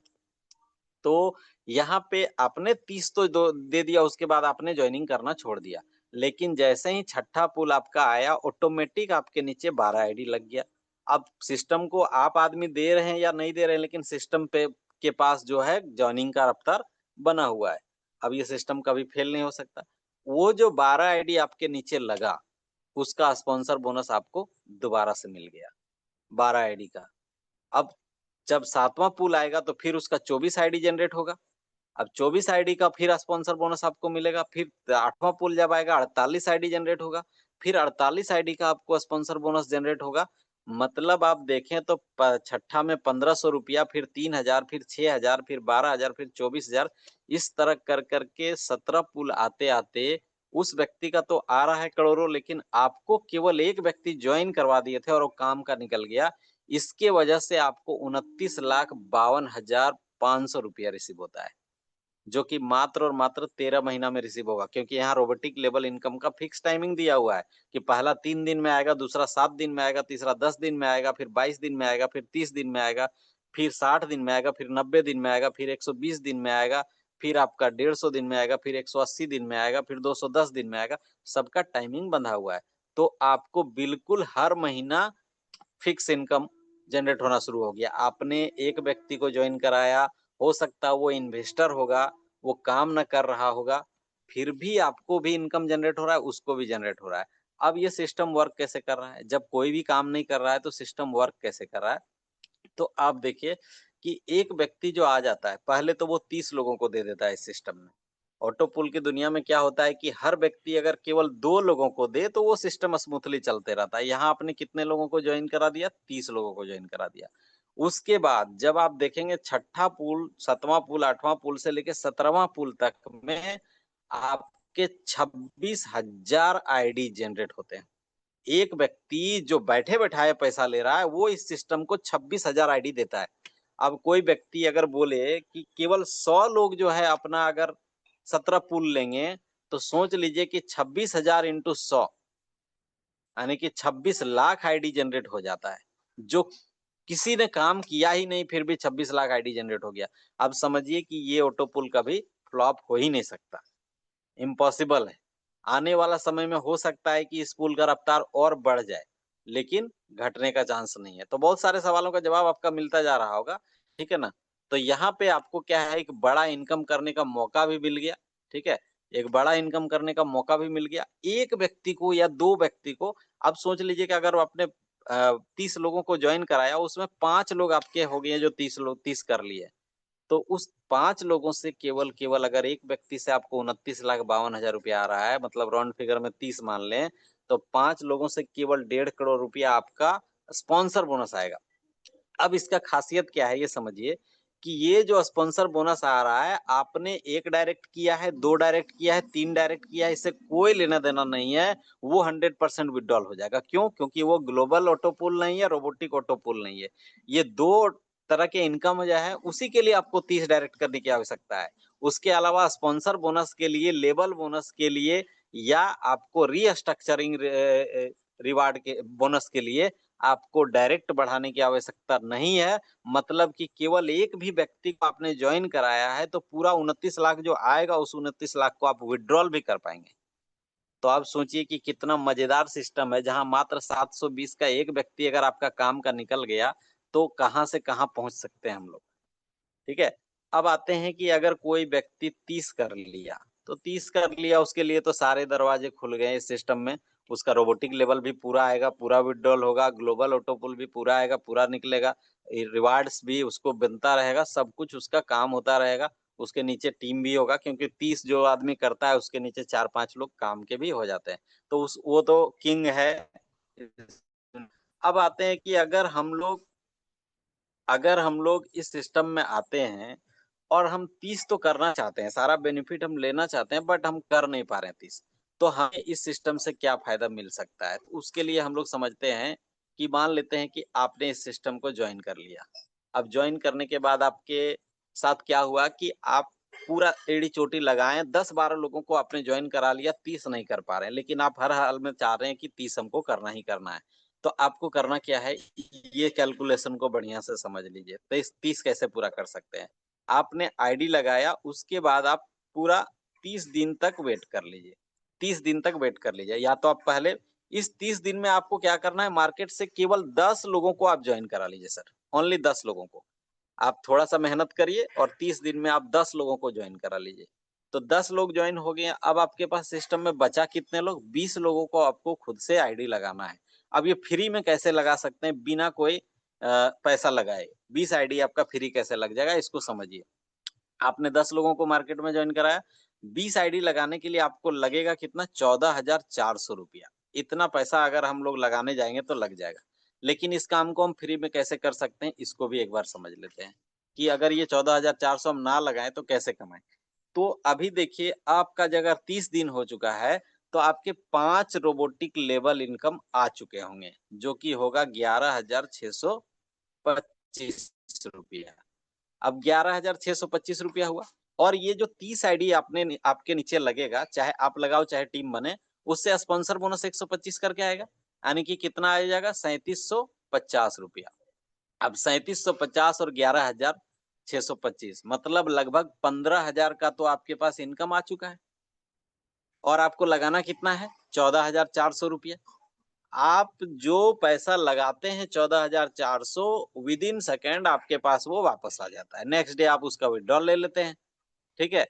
तो यहाँ पे आपने 30 तो दे दिया, उसके बाद आपने ज्वाइनिंग करना छोड़ दिया, लेकिन जैसे ही छठा पुल आपका आया ऑटोमेटिक आपके नीचे 12 आईडी लग गया। अब सिस्टम को आप आदमी दे रहे हैं या नहीं दे रहे हैं, लेकिन सिस्टम पे के पास जो है ज्वाइनिंग का रफ्तार बना हुआ है। अब ये सिस्टम कभी फेल नहीं हो सकता। वो जो 12 आईडी आपके नीचे लगा उसका स्पॉन्सर बोनस आपको दोबारा से मिल गया 12 आईडी का। अब जब 7वां पुल आएगा तो फिर उसका 24 आईडी जनरेट होगा। अब 24 आईडी का फिर स्पॉन्सर बोनस आपको मिलेगा। फिर 8वां पुल जब आएगा 48 आईडी जनरेट होगा, फिर 48 आईडी का आपको स्पॉन्सर बोनस जनरेट होगा। मतलब आप देखें तो छठा में 1500 रुपया, फिर 3000, फिर 6000, फिर 12000, फिर 24000, इस तरह कर करके 17 पुल आते आते उस व्यक्ति का तो आ रहा है करोड़ों, लेकिन आपको केवल एक व्यक्ति ज्वाइन करवा दिए थे और वो काम का निकल गया। इसके वजह से आपको 29,52,500 रुपया रिसीव होता है, जो कि मात्र और मात्र 13 महीना में रिसीव होगा, क्योंकि यहाँ रोबोटिक लेवल इनकम का फिक्स टाइमिंग दिया हुआ है कि पहला 3 दिन में आएगा, दूसरा 7 दिन में आएगा, तीसरा 10 दिन में आएगा, फिर 22 दिन में आएगा, फिर 30 दिन में आएगा, फिर 60 दिन में आएगा, फिर 90 दिन में आएगा, फिर 120 दिन में आएगा, फिर आपका 150 दिन में आएगा, फिर 180 दिन में आएगा, फिर 210 दिन में आएगा। सबका टाइमिंग बंधा हुआ है। तो आपको बिल्कुल हर महीना फिक्स इनकम जनरेट होना शुरू हो गया। आपने एक व्यक्ति को ज्वाइन कराया, हो सकता है वो इन्वेस्टर होगा, वो काम न कर रहा होगा, फिर भी आपको भी इनकम जनरेट हो रहा है, उसको भी जनरेट हो रहा है। अब ये सिस्टम वर्क कैसे कर रहा है, जब कोई भी काम नहीं कर रहा है तो सिस्टम वर्क कैसे कर रहा है। तो आप देखिए कि एक व्यक्ति जो आ जाता है पहले तो वो 30 लोगों को दे देता है इस सिस्टम में। ऑटो पुल की दुनिया में क्या होता है कि हर व्यक्ति अगर केवल 2 लोगों को दे तो वो सिस्टम स्मूथली चलते रहता है। यहाँ आपने कितने लोगों को ज्वाइन करा दिया, 30 लोगों को ज्वाइन करा दिया। उसके बाद जब आप देखेंगे छठा पुल, 7वां पुल, 8वां पुल से लेके 17वां पुल तक में आपके 26,000 आईडी जनरेट होते हैं। एक व्यक्ति जो बैठे बैठाए पैसा ले रहा है वो इस सिस्टम को 26,000 आईडी देता है। अब कोई व्यक्ति अगर बोले कि केवल 100 लोग जो है अपना अगर 17 पूल लेंगे, तो सोच लीजिए कि 26,000 इंटू 100 यानी कि 26 लाख आईडी जनरेट हो जाता है, जो किसी ने काम किया ही नहीं फिर भी 26 लाख आईडी जनरेट हो गया। अब समझिए कि ये ऑटो पुल कभी फ्लॉप हो ही नहीं सकता, इम्पॉसिबल है। आने वाला समय में हो सकता है कि इस पुल का रफ्तार और बढ़ जाए, लेकिन घटने का चांस नहीं है। तो बहुत सारे सवालों का जवाब आपका मिलता जा रहा होगा, ठीक है ना? तो यहाँ पे आपको क्या है, एक बड़ा इनकम करने का मौका भी मिल गया, ठीक है? एक बड़ा इनकम करने का मौका भी मिल गया। एक व्यक्ति को या 2 व्यक्ति को, अब सोच लीजिए कि अगर आपने 30 लोगों को जॉइन कराया, उसमें 5 लोग आपके हो गए जो 30 कर लिए। तो उस 5 लोगों से केवल अगर एक व्यक्ति से आपको 29,52,000 रुपया आ रहा है, मतलब राउंड फिगर में 30 मान लें, तो 5 लोगों से केवल 1.5 करोड़ रुपया आपका स्पॉन्सर बोनस आएगा। अब इसका खासियत क्या है ये समझिए कि ये जो स्पॉन्सर बोनस आ रहा है, आपने 1 डायरेक्ट किया है, 2 डायरेक्ट किया है, 3 डायरेक्ट किया है, इससे कोई लेना-देना नहीं है, वो 100% विथड्रॉल हो जाएगा। क्यों? क्योंकि वो ग्लोबल ऑटो पूल नहीं है, रोबोटिक ऑटो पूल नहीं है। ये 2 तरह के इनकम जो है, उसी के लिए आपको 30 डायरेक्ट करने की आवश्यकता है। उसके अलावा स्पॉन्सर बोनस के लिए, लेबल बोनस के लिए या आपको रीस्ट्रक्चरिंग रिवार्ड के बोनस के लिए आपको डायरेक्ट बढ़ाने की आवश्यकता नहीं है। मतलब कि केवल एक भी व्यक्ति को आपने जॉइन कराया है, तो पूरा 29 लाख जो आएगा, उस 29 लाख को आप विथड्रॉल भी कर पाएँगे। तो आप सोचिए कि कितना मज़ेदार सिस्टम है, जहाँ मात्र 720 का एक व्यक्ति अगर आपका काम का निकल गया, तो कहाँ से कहाँ पहुँच सकते हैं हम लोग। ठीक है? अब आते हैं कि अगर कोई व्यक्ति 30 कर लिया, तो 30 कर लिया, उसके लिए तो सारे दरवाजे खुल गए इस सिस्टम में। उसका रोबोटिक लेवल भी पूरा आएगा, पूरा विथड्रॉल होगा, ग्लोबल ऑटो पुल भी पूरा आएगा, पूरा निकलेगा, रिवार्ड्स भी उसको बनता रहेगा, सब कुछ उसका काम होता रहेगा। उसके नीचे टीम भी होगा, क्योंकि 30 जो आदमी करता है, उसके नीचे 4-5 लोग काम के भी हो जाते हैं। तो वो तो किंग है। अब आते हैं कि अगर हम लोग इस सिस्टम में आते हैं और हम 30 तो करना चाहते हैं, सारा बेनिफिट हम लेना चाहते हैं, बट हम कर नहीं पा रहे हैं 30, तो हमें इस सिस्टम से क्या फायदा मिल सकता है? तो उसके लिए हम लोग समझते हैं कि मान लेते हैं कि आपने इस सिस्टम को ज्वाइन कर लिया। अब ज्वाइन करने के बाद आपके साथ क्या हुआ कि आप पूरा एड़ी-चोटी लगाएँ, 10-12 लोगों को आपने ज्वाइन करा लिया, 30 नहीं कर पा रहे हैं, लेकिन आप हर हाल में चाह रहे हैं कि 30 हमको करना ही करना है। तो आपको करना क्या है, ये कैलकुलेशन को बढ़िया से समझ लीजिए। तो इस 30 कैसे पूरा कर सकते हैं? आपने आईडी लगाया, उसके बाद आप पूरा 30 दिन तक वेट कर लीजिए। 30 दिन तक वेट कर लीजिए। या तो आप पहले इस 30 दिन में आपको क्या करना है, मार्केट से केवल 10 लोगों को आप जॉइन करा लीजिए सर, ओनली 10 लोगों को। आप थोड़ा-सा मेहनत करिए और 30 दिन में आप 10 लोगों को जॉइन करा लीजिए। तो 10 लोग जॉइन हो गए हैं, अब आपके पास सिस्टम में बचा कितने लोग? 20 लोगों को आपको खुद से आईडी लगाना है। अब ये फ्री में कैसे लगा सकते हैं बिना कोई पैसा लगाए? 20 आईडी आपका फ्री कैसे लग जाएगा, इसको समझिए। आपने 10 लोगों को मार्केट में जॉइन कराया, 20 आईडी लगाने के लिए आपको लगेगा कितना? 14,400 रुपया। इतना पैसा अगर हम लोग लगाने जाएँगे तो लग जाएगा। लेकिन इस काम को हम फ्री में कैसे कर सकते हैं, इसको भी एक बार समझ लेते हैं, कि अगर ये 14,400 हम ना लगाएँ तो कैसे कमाएँ? तो अभी देखिए, आपका अगर 30 दिन हो चुका है, तो आपके 5 रोबोटिक लेवल इनकम आ चुके होंगे, जो कि होगा 11,625 रुपया। अब 11,625 रुपया हुआ, और ये जो 30 आईडी आपके नीचे लगेगा, चाहे आप लगाओ चाहे टीम बने, उससे स्पॉन्सर बोनस 125 करके आएगा। यानी कि कितना आ जाएगा? 3750 रुपया। अब 3750 और 11,625 मतलब लगभग 15,000 का तो आपके पास इनकम आ चुका है। और आपको लगाना कितना है? 14,400 रुपया। आप जो पैसा लगाते हैं 14,400, विदिन सेकंड आपके पास वो वापस आ जाता है। नेक्स्ट डे आप उसका विथड्रॉल ले लेते हैं, ठीक है?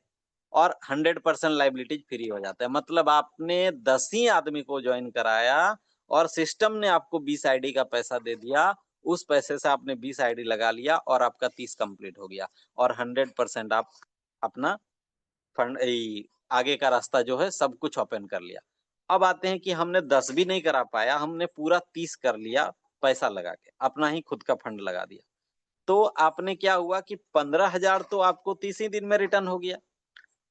और 100% लायबिलिटीज फ्री हो जाता है। मतलब आपने 10 ही आदमी को जॉइन कराया और सिस्टम ने आपको 20 आईडी का पैसा दे दिया। उस पैसे से आपने 20 आईडी लगा लिया और आपका 30 कंप्लीट हो गया, और 100% आप अपना फंड आगे का रास्ता जो है सब कुछ ओपन कर लिया। अब आते हैं कि हमने 10 भी नहीं करा पाया, हमने पूरा 30 कर लिया पैसा लगा के, अपना ही खुद का फंड लगा दिया। तो आपने क्या हुआ कि 15,000 तो आपको 30 ही दिन में रिटर्न हो गया,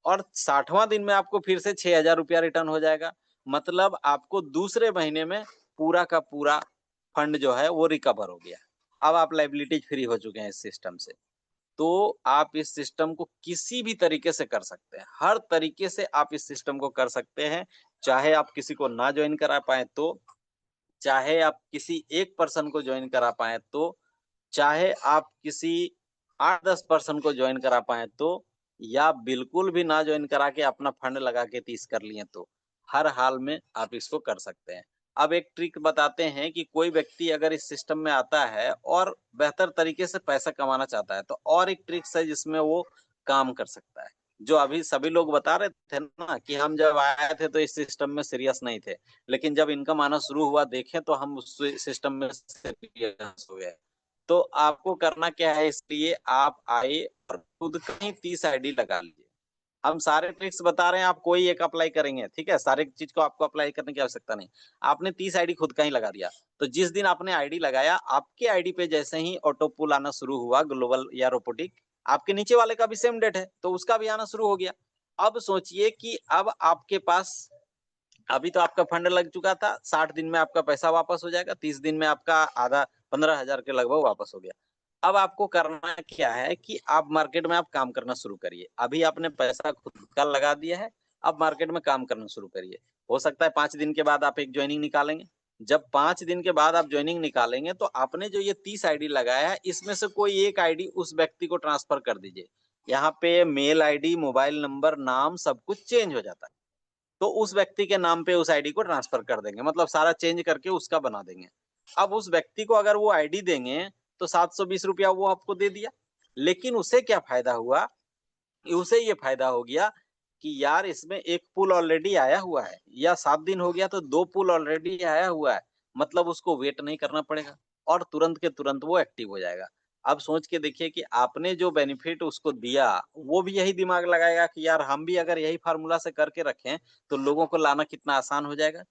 और 60वां दिन में आपको फिर से 6,000 रुपया रिटर्न हो जाएगा। मतलब आपको दूसरे महीने में पूरा का पूरा फंड जो है वो रिकवर हो गया। अब आप लाइबिलिटीज फ्री हो चुके हैं इस सिस्टम से। तो आप इस सिस्टम को किसी भी तरीके से कर सकते हैं, हर तरीके से आप इस सिस्टम को कर सकते हैं। चाहे आप किसी को ना ज्वाइन करा पाए तो, चाहे आप किसी एक पर्सन को ज्वाइन करा पाए तो, चाहे आप किसी 8-10 पर्सन को ज्वाइन करा पाए तो, या बिल्कुल भी ना ज्वाइन करा के अपना फंड लगा के 30 कर लिए तो, हर हाल में आप इसको कर सकते हैं। अब एक ट्रिक बताते हैं कि कोई व्यक्ति अगर इस सिस्टम में आता है और बेहतर तरीके से पैसा कमाना चाहता है, तो और एक ट्रिक्स है जिसमें वो काम कर सकता है। जो अभी सभी लोग बता रहे थे ना कि हम जब आए थे तो इस सिस्टम में सीरियस नहीं थे, लेकिन जब इनकम आना शुरू हुआ देखें तो हम उस सिस्टम में सीरियस हो गए। तो आपको करना क्या है, इसलिए आप आए और खुद का ही 30 आईडी लगा लीजिए। हम सारे ट्रिक्स बता रहे हैं, आप कोई एक अप्लाई करेंगे, ठीक है? सारे चीज को आपको अप्लाई करने की आवश्यकता नहीं। आपने 30 आईडी खुद का ही लगा दिया, तो जिस दिन आपने आईडी लगाया, आपके आईडी पे जैसे ही ऑटो पुल आना शुरू हुआ, ग्लोबल या रोबोटिक, आपके नीचे वाले का भी सेम डेट है, तो उसका भी आना शुरू हो गया। अब सोचिए कि अब आपके पास, अभी तो आपका फंड लग चुका था, 60 दिन में आपका पैसा वापस हो जाएगा, 30 दिन में आपका आधा 15,000 के लगभग वापस हो गया। अब आपको करना क्या है कि आप मार्केट में आप काम करना शुरू करिए। अभी आपने पैसा खुद का लगा दिया है, अब मार्केट में काम करना शुरू करिए। हो सकता है 5 दिन के बाद आप एक ज्वाइनिंग निकालेंगे। जब 5 दिन के बाद आप ज्वाइनिंग निकालेंगे तो आपने जो ये 30 आईडी लगाया है, इसमें से कोई एक आईडी उस व्यक्ति को ट्रांसफर कर दीजिए। यहाँ पे मेल आईडी, मोबाइल नंबर, नाम सब कुछ चेंज हो जाता है। तो उस व्यक्ति के नाम पे उस आईडी को ट्रांसफर कर देंगे, मतलब सारा चेंज करके उसका बना देंगे। अब उस व्यक्ति को अगर वो आईडी देंगे तो 720 रुपया वो आपको दे दिया, लेकिन उसे क्या फायदा हुआ, उसे ये फायदा हो गया कि यार इसमें एक पुल ऑलरेडी आया हुआ है, या 7 दिन हो गया तो 2 पुल ऑलरेडी आया हुआ है, मतलब उसको वेट नहीं करना पड़ेगा और तुरंत के तुरंत वो एक्टिव हो जाएगा। अब सोच के देखिए कि आपने जो बेनिफिट उसको दिया, वो भी यही दिमाग लगाएगा कि यार हम भी अगर यही फार्मूला से करके रखें, तो लोगों को लाना कितना आसान हो जाएगा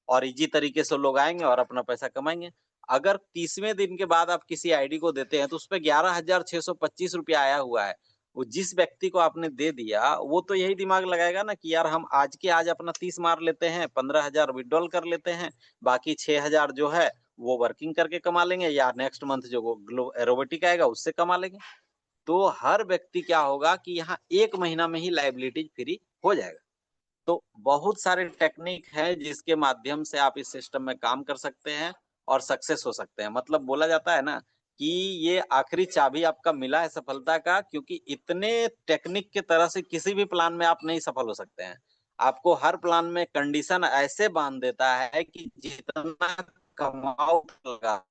और ईज़ी तरीके से लोग आएँगे और अपना पैसा कमाएँगे। अगर 30वें दिन के बाद आप किसी आईडी को देते हैं, तो उसपे 11,625 रुपया आया हुआ है। वो जिस व्यक्ति को आपने दे दिया, वो तो यही दिमाग लगाएगा ना कि यार हम आज के आज अपना 30 मार लेते हैं, 15,000 विथड्रॉल कर लेते हैं, बाकी 6,000 जो है, वो वर्किंग करके कमा लेंगे या नेक्स्ट मंथ जो वो रोबोटिक आएगा, उससे कमा लेंगे। तो हर व्यक्ति क्या होगा कि यहाँ 1 महीना में ही लायबिलिटीज़ फ्री हो जाएगा। तो बहुत सारे टेक्निक है जिसके माध्यम से आप इस सिस्टम में काम कर सकते हैं और सक्सेस हो सकते हैं। मतलब बोला जाता है ना कि ये आखिरी चाबी आपका मिला है सफलता का, क्योंकि इतने टेक्निक के तरह से किसी भी प्लान में आप नहीं सफल हो सकते हैं। आपको हर प्लान में कंडीशन ऐसे बाँध देता है कि जितना कमाओ लगा।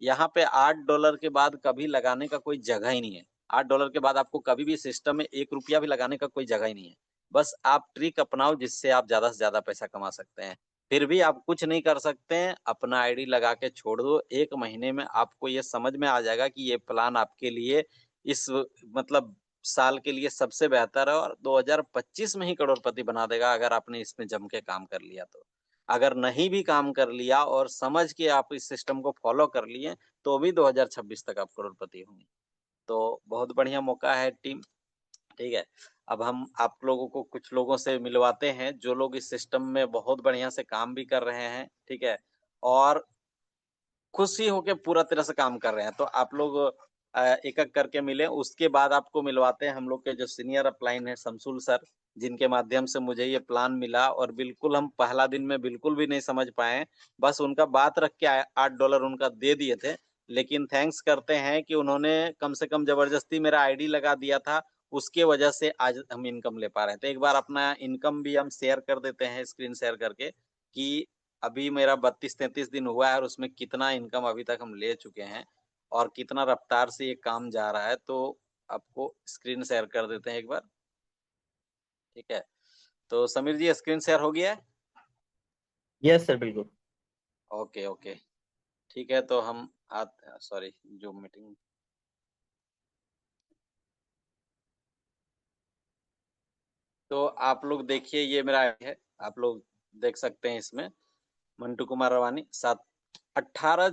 यहाँ पे $8 के बाद कभी लगाने का कोई जगह ही नहीं है। $8 के बाद आपको कभी भी सिस्टम में ₹1 भी लगाने का कोई जगह ही नहीं है। बस आप ट्रिक अपनाओ जिससे आप ज़्यादा से ज़्यादा पैसा कमा सकते हैं। फिर भी आप कुछ नहीं कर सकते हैं, अपना आईडी लगा के छोड़ दो। 1 महीने में आपको ये समझ में आ जाएगा कि ये प्लान आपके लिए इस मतलब साल के लिए सबसे बेहतर है और 2025 में ही करोड़पति बना देगा अगर आपने इसमें जम के काम कर लिया तो। अगर नहीं भी काम कर लिया और समझ के आप इस सिस्टम को फ़ॉलो कर लिए, तो भी 2026 तक आप करोड़पति होंगे। तो बहुत बढ़िया मौका है टीम, ठीक है? अब हम आप लोगों को कुछ लोगों से मिलवाते हैं, जो लोग इस सिस्टम में बहुत बढ़िया से काम भी कर रहे हैं, ठीक है? और खुशी होके पूरा तरह से काम कर रहे हैं। तो आप लोग एक-एक करके मिलें, उसके बाद आपको मिलवाते हैं हम लोग के जो सीनियर अपलाइन हैं शमसुल सर, जिनके माध्यम से मुझे ये प्लान मिला और बिल्कुल हम पहला दिन में बिल्कुल भी नहीं समझ पाए। बस उनका बात रख के $8 उनका दे दिए थे, लेकिन थैंक्स करते हैं कि उन्होंने कम से कम ज़बरदस्ती मेरा आईडी लगा दिया था, उसके वजह से आज हम इनकम ले पा रहे हैं। तो एक बार अपना इनकम भी हम शेयर कर देते हैं स्क्रीन शेयर करके कि अभी मेरा 32-33 दिन हुआ है और उसमें कितना इनकम अभी तक हम ले चुके हैं और कितना रफ्तार से ये काम जा रहा है, तो आपको स्क्रीन शेयर कर देते हैं एक बार, ठीक है? तो समीर जी स्क्रीन शेयर हो गया है? यस सर, बिल्कुल। Okay, okay. ठीक है, तो हम सॉरी जो मीटिंग तो आप लोग देखिए ये मेरा है, आप लोग देख सकते हैं इसमें मंटू कुमार रवानी 18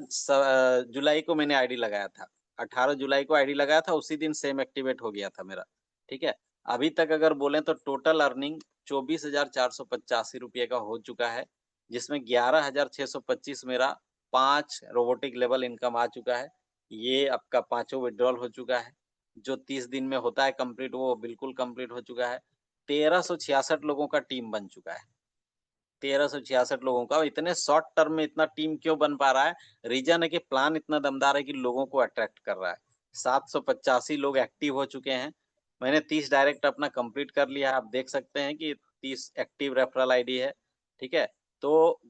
जुलाई को मैंने आईडी लगाया था। 18 जुलाई को आईडी लगाया था, उसी दिन सेम एक्टिवेट हो गया था मेरा, ठीक है? अभी तक अगर बोलें तो टोटल अर्निंग 24,485 रुपये का हो चुका है, जिसमें 11,625 मेरा 5 रोबोटिक लेवल इनकम आ चुका है। ये आपका 5वां विड्रॉल हो चुका है। जो 30 दिन में होता है कंप्लीट, वो बिल्कुल कंप्लीट हो चुका है। 1366 लोगों का टीम बन चुका है। 1366 लोगों का। इतने शॉर्ट टर्म में इतना टीम क्यों बन पा रहा है? रीज़न है कि प्लान इतना दमदार है कि लोगों को अट्रैक्ट कर रहा है। 785 लोग एक्टिव हो चुके हैं। मैंने 30 डायरेक्ट अपना कंप्लीट कर लिया है। आप देख सकते हैं कि 30 एक्टिव रेफरल आईडी है, ठीक है? तो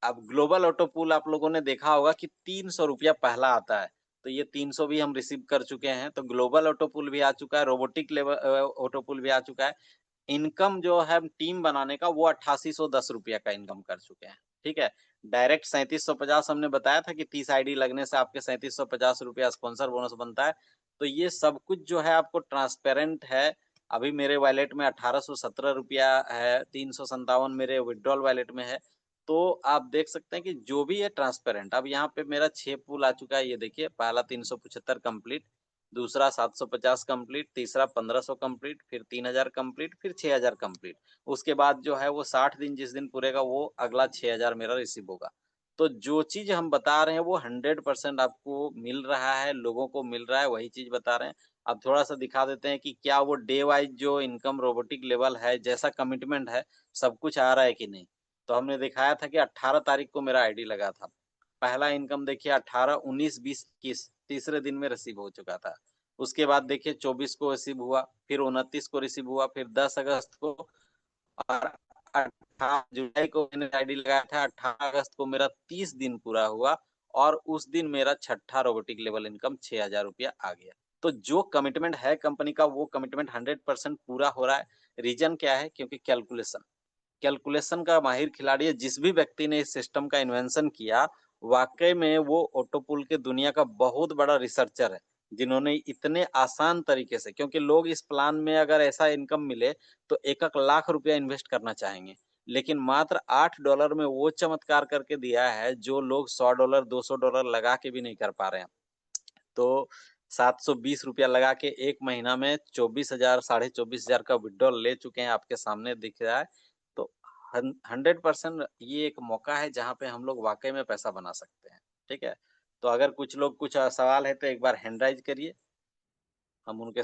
अब ग्लोबल ऑटो पूल आप लोगों ने देखा होगा कि ₹300 पहला आता है, तो ये 300 भी हम रिसीव कर चुके हैं। तो ग्लोबल ऑटो पूल भी आ चुका है, रोबोटिक ऑटो पूल भी आ चुका है। इनकम जो है टीम बनाने का, वो ₹8810 का इनकम कर चुके हैं, ठीक है? डायरेक्ट 3750 हमने बताया था कि 30 आईडी लगने से आपके ₹3750 स्पॉन्सर बोनस बनता है। तो ये सब कुछ जो है आपको ट्रांसपेरेंट है। अभी मेरे वॉलेट में ₹1817 है, 357 मेरे विथड्रॉल वॉलेट में है। तो आप देख सकते हैं कि जो भी है ट्रांसपेरेंट। अब यहाँ पे मेरा 6 पूल आ चुका है, ये देखिए। पहला 375 कंप्लीट, दूसरा 750 कंप्लीट, तीसरा 1500 कंप्लीट, फिर 3000 कंप्लीट, फिर 6000 कंप्लीट। उसके बाद जो है वो 60 दिन जिस दिन पूरेगा, वो अगला 6000 मेरा रिसीव होगा। तो जो चीज़ हम बता रहे हैं वो 100% आपको मिल रहा है, लोगों को मिल रहा है, वही चीज़ बता रहे हैं। अब थोड़ा-सा दिखा देते हैं कि क्या वो डे वाइज़ जो इनकम रोबोटिक लेवल है, जैसा कमिटमेंट है, सब कुछ आ रहा है कि नहीं? तो हमने दिखाया था कि 18 तारीख को मेरा आईडी लगा था। पहला इनकम देखिए 18, 19, 20, 21 तीसरे दिन में रिसीव हो चुका था। उसके बाद देखिए 24 को रिसीव हुआ, फिर 29 को रिसीव हुआ, फिर 10 अगस्त को, और 18 जुलाई को मैंने आईडी लगाया था। 18 अगस्त को मेरा 30 दिन पूरा हुआ और उस दिन मेरा छठा रोबोटिक लेवल इनकम ₹6000 आ गया। तो जो कमिटमेंट है कंपनी का, वो कमिटमेंट 100% पूरा हो रहा है। रीज़न क्या है? क्योंकि कैलकुलेशन का माहिर खिलाड़ी है। जिस भी व्यक्ति ने इस सिस्टम का इन्वेंशन किया, वाक़ई में वो ऑटो पूल के दुनिया का बहुत बड़ा रिसर्चर है, जिन्होंने इतने आसान तरीके से, क्योंकि लोग इस प्लान में अगर ऐसा इनकम मिले, तो 1-1 लाख रुपया इन्वेस्ट करना चाहेंगे। लेकिन मात्र $8 में वो चमत्कार करके दिया है, जो लोग $100, $200 लगा के भी नहीं कर पा रहे हैं। तो ₹720 लगा के 1 महीना में 24,000 साढ़े 24,000 का विथड्रॉल ले चुके हैं, आपके सामने दिख रहा है। तो 100% ये एक मौका है जहाँ पे हम लोग वाक़ई में पैसा बना सकते हैं, ठीक है? तो अगर कुछ लोग कुछ सवाल है तो एक बार हैंड राइज़ करिए, हम उनके